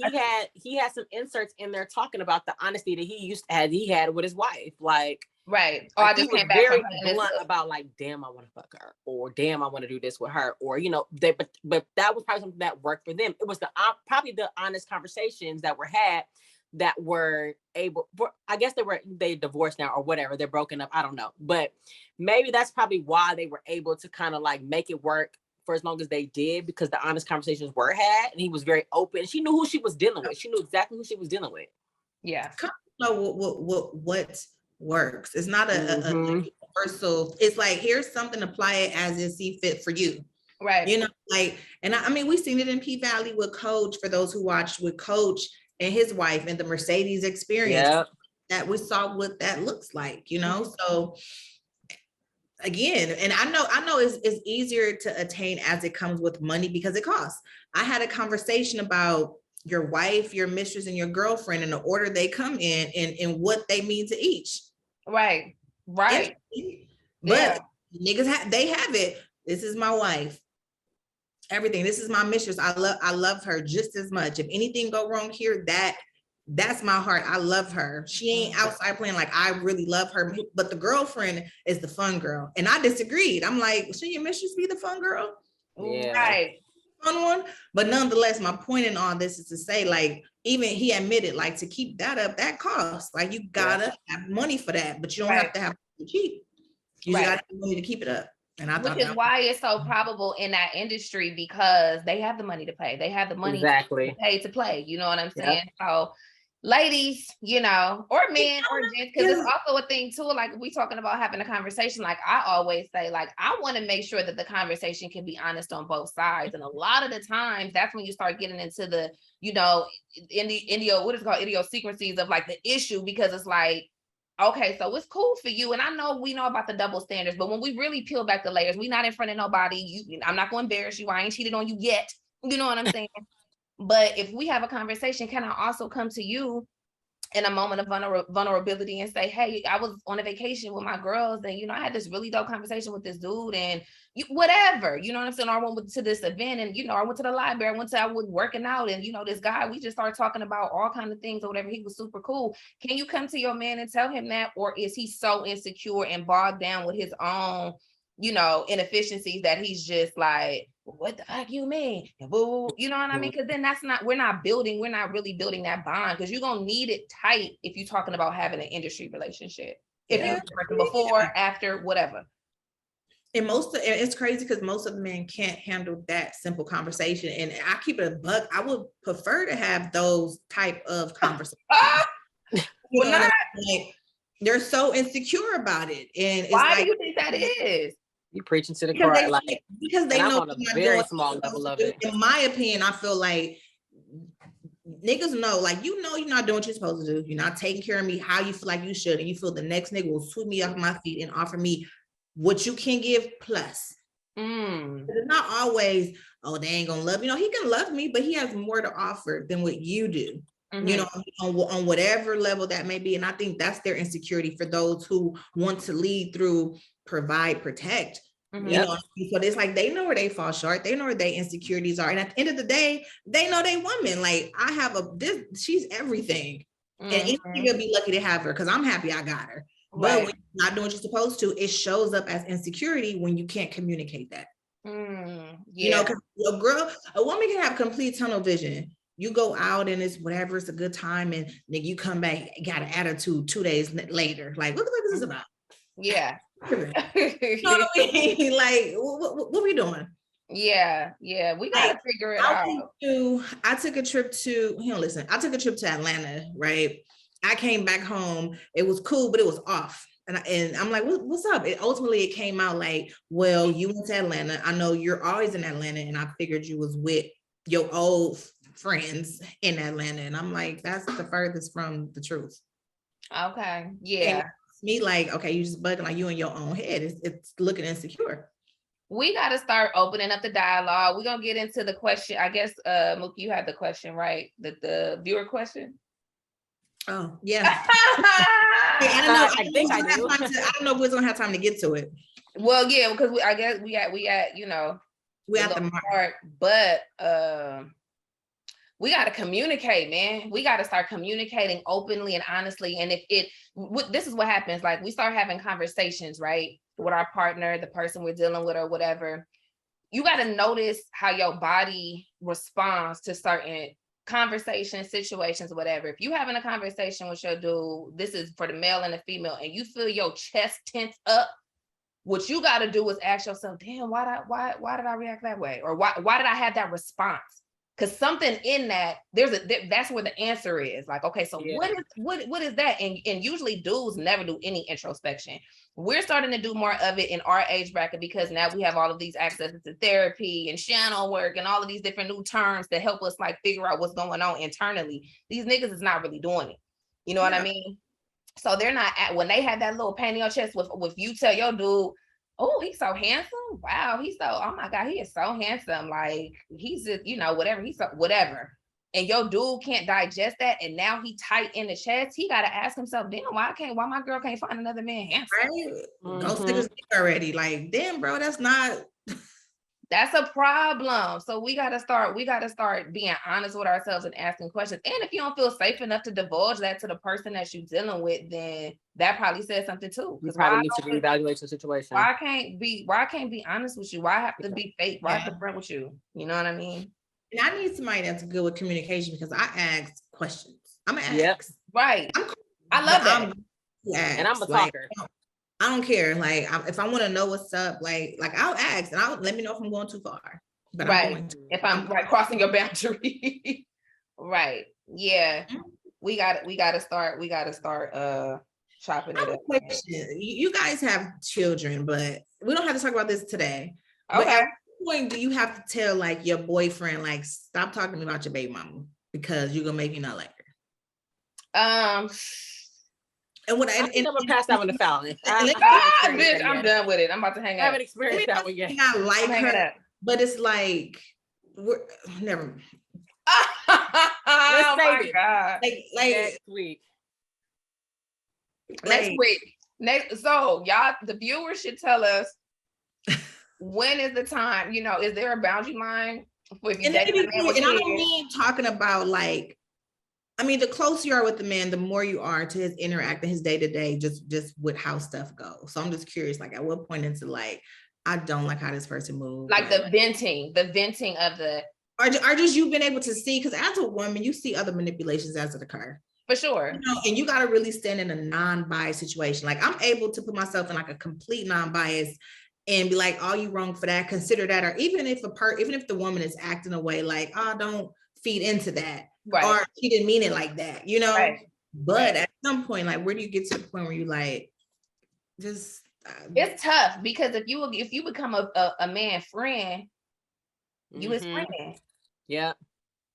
he had some inserts in there talking about the honesty that he had with his wife. Like, right. Like, he was very blunt about, like, damn, I want to fuck her, or damn, I want to do this with her, or, you know, but that was probably something that worked for them. It was probably the honest conversations that were had that were able. I guess they divorced now or whatever. They're broken up. I don't know, but maybe that's probably why they were able to kind of like make it work for as long as they did, because the honest conversations were had, and he was very open. She knew who she was dealing with. She knew exactly who she was dealing with. Yeah. Know what works. It's not a universal. It's like, here's something, apply it as it see fit for you. Right. You know, like, and I mean, we've seen it in P Valley with Coach, for those who watched, with Coach and his wife and the Mercedes experience, that we saw what that looks like, you know? So again, and I know it's easier to attain as it comes with money, because it costs. I had a conversation about your wife, your mistress, and your girlfriend, in the order they come in and what they mean to each. Right. But niggas they have it. This is my wife. Everything. This is my mistress. I love her just as much. If anything go wrong here, that's my heart. I love her. She ain't outside playing like I really love her. But the girlfriend is the fun girl. And I disagreed. I'm like, shouldn't your mistress be the fun girl? Yeah. Right. Fun one. But nonetheless, my point in all this is to say, like, even he admitted, like, to keep that up, that costs. Like, you gotta have money for that, but you don't have to have it cheap. You just gotta have money to keep it up. And which is why it's so probable in that industry, because they have the money to pay. They have the money to pay to play. You know what I'm saying? So ladies, you know, or men or gents, because it's also a thing too, like we talking about having a conversation, like I always say, like, I want to make sure that the conversation can be honest on both sides. And a lot of the times that's when you start getting into the, you know, what is called idiosyncrasies of like the issue, because it's like, okay, so it's cool for you. And I know we know about the double standards, but when we really peel back the layers, we're not in front of nobody. I'm not going to embarrass you. I ain't cheated on you yet. You know what I'm saying? But if we have a conversation, can I also come to you in a moment of vulnerability and say, hey, I was on a vacation with my girls, and, you know, I had this really dope conversation with this dude, and whatever, you know what I'm saying? Or I went to this event, and, you know, I went to the library, I was working out, and, you know, this guy, we just started talking about all kinds of things or whatever. He was super cool. Can you come to your man and tell him that? Or is he so insecure and bogged down with his own, you know, inefficiencies that he's just like, what the fuck you mean? You know what I mean? Because then we're not really building that bond, because you're gonna need it tight if you're talking about having an industry relationship. If you're working before, after, whatever. And it's crazy because most of the men can't handle that simple conversation. And I keep it a buck. I would prefer to have those type of conversations. You know, like, they're so insecure about it. And it's why do you think that is? You preaching to the crowd, like, because they know on a very small level of it. In my opinion, I feel like niggas know, like, you know, you're not doing what you're supposed to do. You're not taking care of me how you feel like you should, and you feel the next nigga will sweep me off my feet and offer me what you can give plus. It's not always, oh, they ain't gonna love you. No, he can love me, but he has more to offer than what you do. You know, on whatever level that may be. And I think that's their insecurity, for those who want to lead through provide, protect. You know, so it's like they know where they fall short, they know where their insecurities are, and at the end of the day, they know they woman. Like, I have she's everything, and anything will be lucky to have her, because I'm happy I got her. But when you're not doing what you're supposed to, it shows up as insecurity when you can't communicate that. You know, because a woman can have complete tunnel vision. You go out and it's whatever, it's a good time, and nigga, you come back, got an attitude 2 days later. Like, what the fuck is this about? Yeah. You know what I mean? Like, what we doing? Yeah, we gotta figure it out. I took a trip to, I took a trip to Atlanta, right? I came back home. It was cool, but it was off. And I'm like, what's up? Ultimately, it came out like, well, you went to Atlanta. I know you're always in Atlanta, and I figured you was with your old friends in Atlanta. And I'm like, that's the furthest from the truth. Okay. Yeah. me like, okay, you just bugging, like you in your own head. It's looking insecure. We got to start opening up the dialogue. We're going to get into the question. I guess, Mookie, you had the question, right? The viewer question? Oh, yeah. I don't know. I think I do. I don't know if we're going to have time to get to it. Well, yeah, because I guess we at you know, we at the mark. But we got to communicate, man. We got to start communicating openly and honestly. And this is what happens. Like we start having conversations, right? With our partner, the person we're dealing with or whatever. You got to notice how your body responds to certain conversations, situations, whatever. If you having a conversation with your dude, this is for the male and the female, and you feel your chest tense up, what you got to do is ask yourself, damn, why did I react that way? Or why did I have that response? Because something in that, that's where the answer is. Like, okay, so what is that? And usually dudes never do any introspection. We're starting to do more of it in our age bracket because now we have all of these accesses to therapy and shadow work and all of these different new terms that help us like figure out what's going on internally. These niggas is not really doing it. You know what I mean? So they're not when they have that little pain in your chest with you tell your dude, oh, he's so handsome. Wow, oh my God, he is so handsome. Like he's just, whatever. He's so whatever. And your dude can't digest that. And now he tight in the chest. He got to ask himself, damn, why my girl can't find another man handsome? Right? Go stick his dick already. Like, damn, bro, that's a problem. So we got to start being honest with ourselves and asking questions. And if you don't feel safe enough to divulge that to the person that you're dealing with, then that probably says something too. You probably need to reevaluate the situation. Why I can't be honest with you? Why I have to be fake? Why I have to front with you? You know what I mean? And I need somebody that's good with communication because I ask questions. I'm gonna ask. Yep. Right. I love that. And I'm a talker. I don't care. Like, if I want to know what's up, like I'll ask and I'll let me know if I'm going too far. But right. If I'm crossing your boundary. Right. Yeah. We got to start chopping it up. You guys have children, but we don't have to talk about this today. Okay. But at what point do you have to tell like your boyfriend, like, stop talking to me about your baby mama because you're gonna make me not like her? And I think I'm gonna pass that one to Fallon. Bitch, I'm done with it. I'm about to hang up. I haven't experienced that one yet. I like her, but it's like we're never. Oh my God! Like next week. So y'all, the viewers should tell us when is the time. Is there a boundary line for if you date a man with kids? And I don't mean talking about like. I mean, the closer you are with the man, the more you are to his interacting, his day-to-day, just with how stuff goes. So I'm just curious, like at what point into like, I don't like how this person moves. Like the venting of the. Or just you've been able to see, because as a woman, you see other manipulations as it occur. For sure. And you got to really stand in a non-biased situation. Like I'm able to put myself in like a complete non-bias and be like, oh, you wrong for that, consider that. Or even if the woman is acting a way like, oh, don't feed into that. Right. Or she didn't mean it like that, Right. But at some point, like, where do you get to the point where you like, just? It's tough because if you become a man friend, you his friend. Yeah.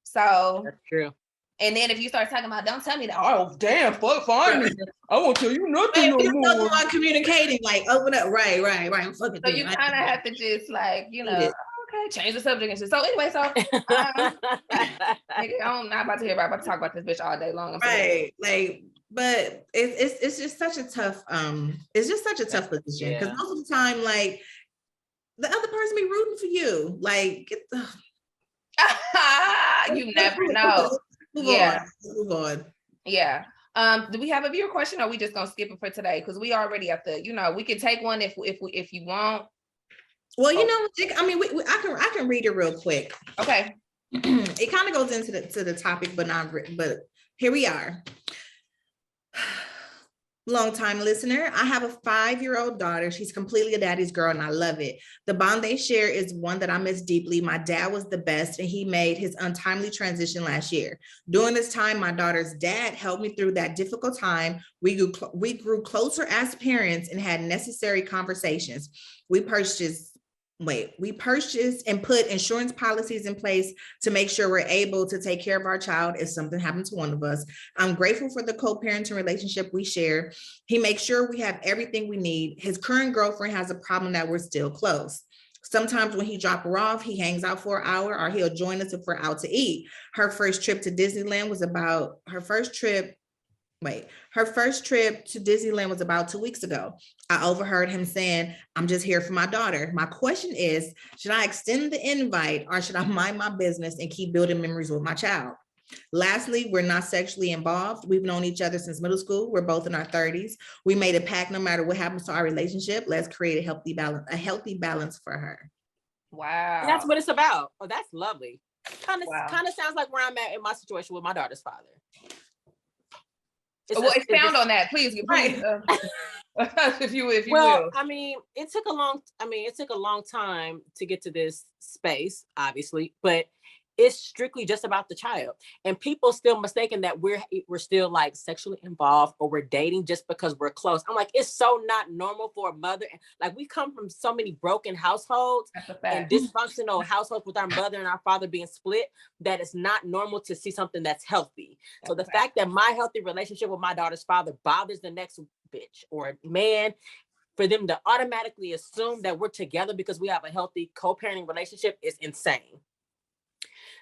So that's true. And then if you start talking about, don't tell me that. Oh damn, fuck, find me. I won't tell you nothing no more. On communicating, like open up, right. So you kind of have to just like, change the subject and shit. So anyway, I'm not about to hear about to talk about this bitch all day long. Right. Like, but it's just such a tough position because most of the time, like the other person be rooting for you. Like you never know. Move on. Yeah. Do we have a viewer question or are we just gonna skip it for today? Because we already at the, we can take one if you want. Well, I mean, I can read it real quick. Okay. It kind of goes into the topic, but here we are. Long-time listener. I have a 5-year-old daughter. She's completely a daddy's girl, and I love it. The bond they share is one that I miss deeply. My dad was the best, and he made his untimely transition last year. During this time, my daughter's dad helped me through that difficult time. We grew closer as parents and had necessary conversations. We purchased we purchase and put insurance policies in place to make sure we're able to take care of our child if something happens to one of us. I'm grateful for the co-parenting relationship we share. He makes sure we have everything we need. His current girlfriend has a problem that we're still close. Sometimes when he drop her off, he hangs out for an hour, or he'll join us if we're out to eat. Her first trip to Disneyland was about her first trip to Disneyland was about 2 weeks ago. I overheard him saying, "I'm just here for my daughter." My question is, should I extend the invite, or should I mind my business and keep building memories with my child? Lastly, we're not sexually involved. We've known each other since middle school. We're both in our 30s. We made a pact, no matter what happens to our relationship, let's create a healthy balance for her. Wow. And that's what it's about. Oh, that's lovely. Kind of sounds like where I'm at in my situation with my daughter's father. Expound on that, please. Right. if you will. I mean, it took a long time to get to this space, obviously, but it's strictly just about the child. And people still mistaken that we're still like sexually involved or we're dating just because we're close. I'm like, it's so not normal for a mother. Like, we come from so many broken households and dysfunctional households with our mother and our father being split, that it's not normal to see something that's healthy. So the fact that my healthy relationship with my daughter's father bothers the next bitch or man, for them to automatically assume that we're together because we have a healthy co-parenting relationship is insane.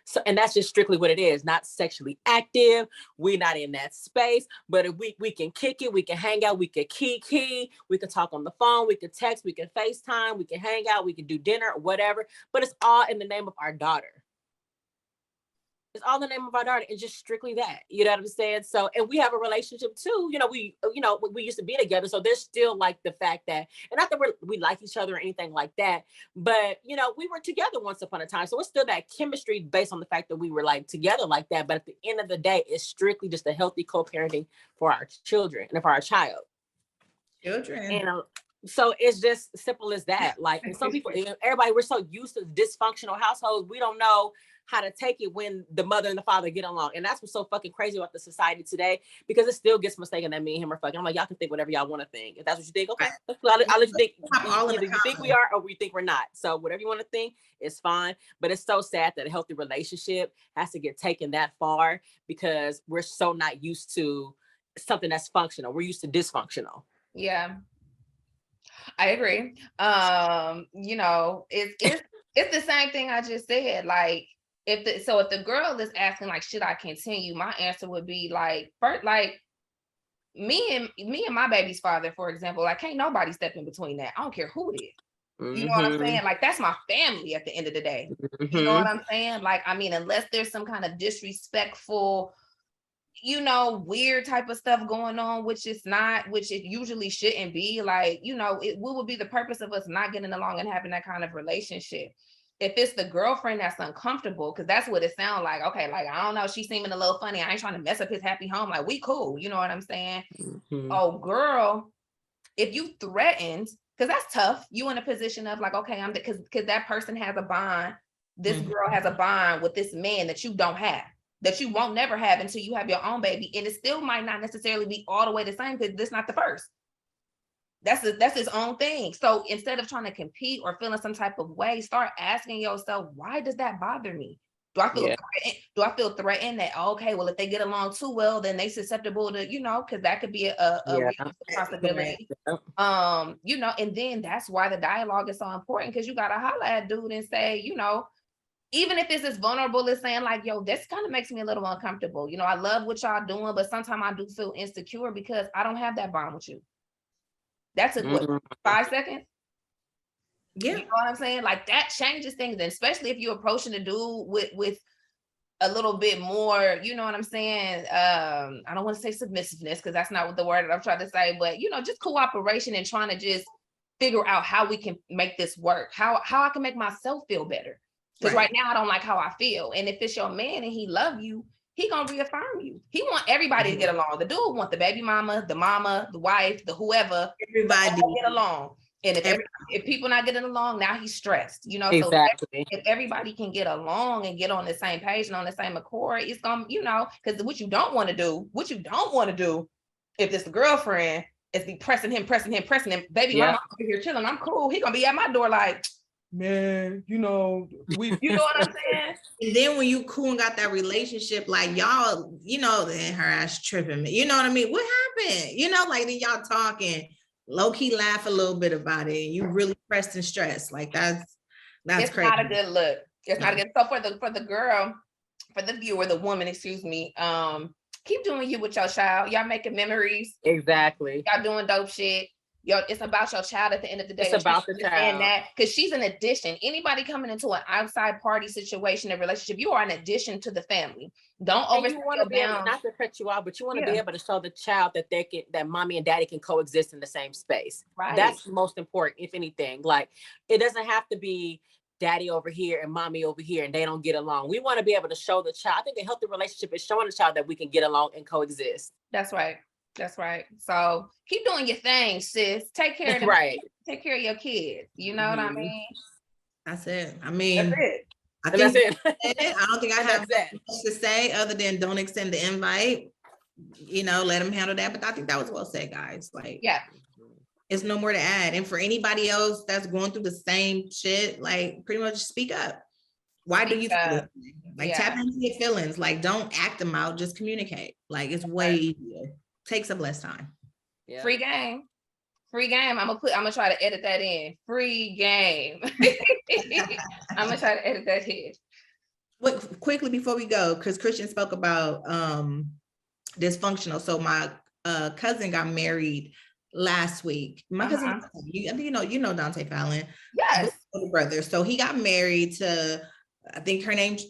So, and that's just strictly what it is, not sexually active. We're not in that space, but if we can kick it, we can hang out, we can kiki, we can talk on the phone, we can text, we can FaceTime, we can hang out, we can do dinner or whatever, but it's all in the name of our daughter. It's all in the name of our daughter, and just strictly that, you know what I'm saying? So, and we have a relationship too, we used to be together. So there's still like the fact that, and not that we like each other or anything like that, but we were together once upon a time. So it's still that chemistry based on the fact that we were like together like that. But at the end of the day, it's strictly just a healthy co-parenting for our children and for our child. And so it's just simple as that. Like, and some people, everybody, we're so used to dysfunctional households, we don't know how to take it when the mother and the father get along. And that's what's so fucking crazy about the society today, because it still gets mistaken that me and him are fucking. I'm like, y'all can think whatever y'all want to think. If that's what you think, okay, I'll let you think. Either you think we are or we think we're not. So whatever you want to think is fine. But it's so sad that a healthy relationship has to get taken that far, because we're so not used to something that's functional. We're used to dysfunctional. Yeah, I agree. It's the same thing I just said. Like, if the girl is asking like, should I continue? My answer would be like, first, like me and my baby's father, for example, like, can't nobody step in between that. I don't care who it is. You know what I'm saying? Like, that's my family at the end of the day. You know what I'm saying? Like, I mean, unless there's some kind of disrespectful, weird type of stuff going on, which it usually shouldn't be. Like, what would be the purpose of us not getting along and having that kind of relationship? If it's the girlfriend that's uncomfortable, because that's what it sounds like. Okay, like, I don't know, she's seeming a little funny. I ain't trying to mess up his happy home. Like, we cool. You know what I'm saying? Oh, girl, if you threatened, because that's tough. You in a position of like, okay, because that person has a bond. This girl has a bond with this man that you don't have, that you won't never have until you have your own baby. And it still might not necessarily be all the way the same, because this is not the first. That's his own thing. So instead of trying to compete or feeling some type of way, start asking yourself, why does that bother me? Do I feel threatened? Do I feel threatened that, okay, well, if they get along too well, then they susceptible to, because that could be a possibility. And then that's why the dialogue is so important, because you got to holler at dude and say, even if it's as vulnerable as saying like, yo, this kind of makes me a little uncomfortable. I love what y'all doing, but sometimes I do feel insecure because I don't have that bond with you. That took what, 5 seconds? Yeah. You know what I'm saying? Like, that changes things. And especially if you're approaching the dude with a little bit more, you know what I'm saying? I don't want to say submissiveness, because that's not what the word that I'm trying to say, but just cooperation and trying to just figure out how we can make this work, how I can make myself feel better. Because right now I don't like how I feel. And if it's your man and he love you, he gonna reaffirm you. He want everybody to get along. The dude want the baby mama, the wife, the whoever, everybody to get along. And if people not getting along, now he's stressed. Exactly. So if everybody can get along and get on the same page and on the same accord, it's gonna, because what you don't want to do, if it's the girlfriend, is be pressing him, baby mama over here chilling, I'm cool. He gonna be at my door like, man, you know, you know what I'm saying? And then when you cool and got that relationship, like y'all, you know, then her ass tripping, you know what I mean? What happened? You know, like then y'all talking, low-key laugh a little bit about it, and you really pressed and stressed. Like that's it's crazy. Not a good look. It's not a good. So for the girl, for the viewer, the woman, excuse me, keep doing you with your child. Y'all making memories. Exactly. Y'all doing dope shit. Yo, it's about your child at the end of the day. It's about the child. That because she's an addition. Anybody coming into an outside party situation, a relationship, you are an addition to the family. Don't overstep your bounds. Not to cut you off, but you want to be able to show the child that that mommy and daddy can coexist in the same space. Right. That's most important, if anything. Like it doesn't have to be daddy over here and mommy over here and they don't get along. We want to be able to show the child. I think a healthy relationship is showing the child that we can get along and coexist. That's right. That's right. So keep doing your thing, sis. Take care of them. Right. Take care of your kids. You know what I mean? That's it. I mean, that's it. I don't think I have much to say other than don't extend the invite. You know, let them handle that. But I think that was well said, guys. Like, yeah, it's no more to add. And for anybody else that's going through the same shit, like pretty much speak up. Why do you feel like tap into your feelings? Like, don't act them out. Just communicate. Like, it's way easier. Takes up less time. Yeah. Free game. I'm gonna try to edit that in. Free game. I'm gonna try to edit that in. What quickly before we go, because Christian spoke about dysfunctional. So my cousin got married last week. My cousin, I think you know Dante Fallon. Yes. Brother. So he got married to, I think her name's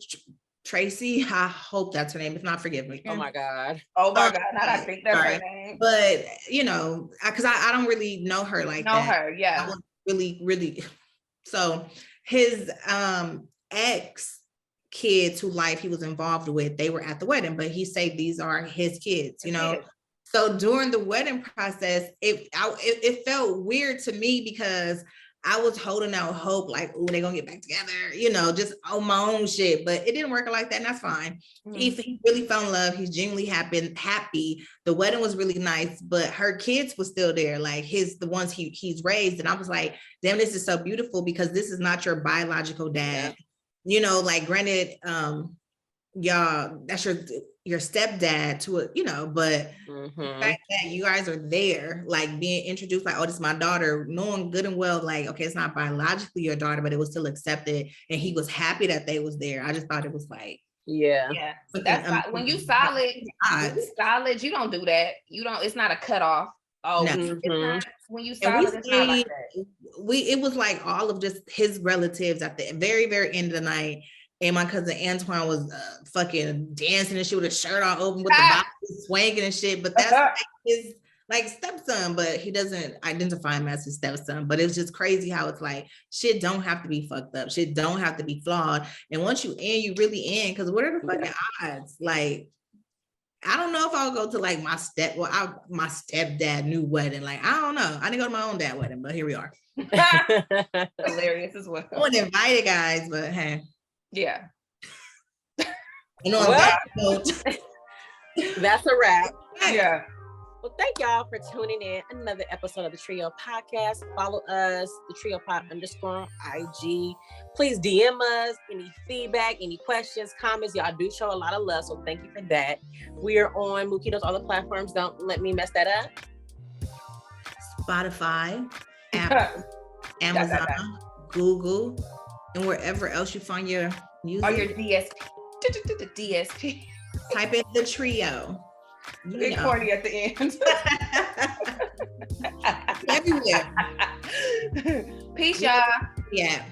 Tracy. I hope that's her name. If not, forgive me. Oh my God. Oh my God. I think that's her name. But you know, because I don't really know her like that. Know her, yeah. I was really. So his ex kids who life he was involved with, they were at the wedding, but he said these are his kids, you know. So during the wedding process, it felt weird to me because I was holding out hope, like, oh, they're gonna get back together, you know, just on my own shit. But it didn't work like that, and that's fine. Mm-hmm. He really fell in love. He's genuinely happy. The wedding was really nice, but her kids were still there, like the ones he's raised. And I was like, damn, this is so beautiful because this is not your biological dad. Yeah. You know, like granted, y'all, that's your stepdad to it, you know, but the fact that you guys are there, like being introduced, like, oh, this is my daughter, knowing good and well, like, okay, it's not biologically your daughter, but it was still accepted. And he was happy that they was there. I just thought it was like, yeah. That's when you solid, you don't do that. You don't, it's not a cutoff. Oh, no. It's not, when you solid, it's not like that. It was like all of just his relatives at the very, very end of the night. And my cousin Antoine was fucking dancing and shit with his shirt all open with the body swinging and shit. But that's his like stepson, but he doesn't identify him as his stepson. But it's just crazy how it's like shit don't have to be fucked up. Shit don't have to be flawed. And once you in, you really in. Because what are the fucking odds? Like, I don't know if I'll go to like my stepdad new wedding. Like, I don't know. I didn't go to my own dad wedding, but here we are. Hilarious as well. I wasn't invited, guys, but hey. Yeah. And on that note, that's a wrap. Yeah. Well, thank y'all for tuning in. Another episode of the Trio Podcast. Follow us, the Trio Pod _ IG. Please DM us any feedback, any questions, comments. Y'all do show a lot of love, so thank you for that. We are on Mukitos, all the platforms. Don't let me mess that up. Spotify, Apple, Amazon, Google, and wherever else you find your music. Or your DSP. DSP. Type in the Trio. Big corny at the end. Everywhere. Peace, y'all. Yeah.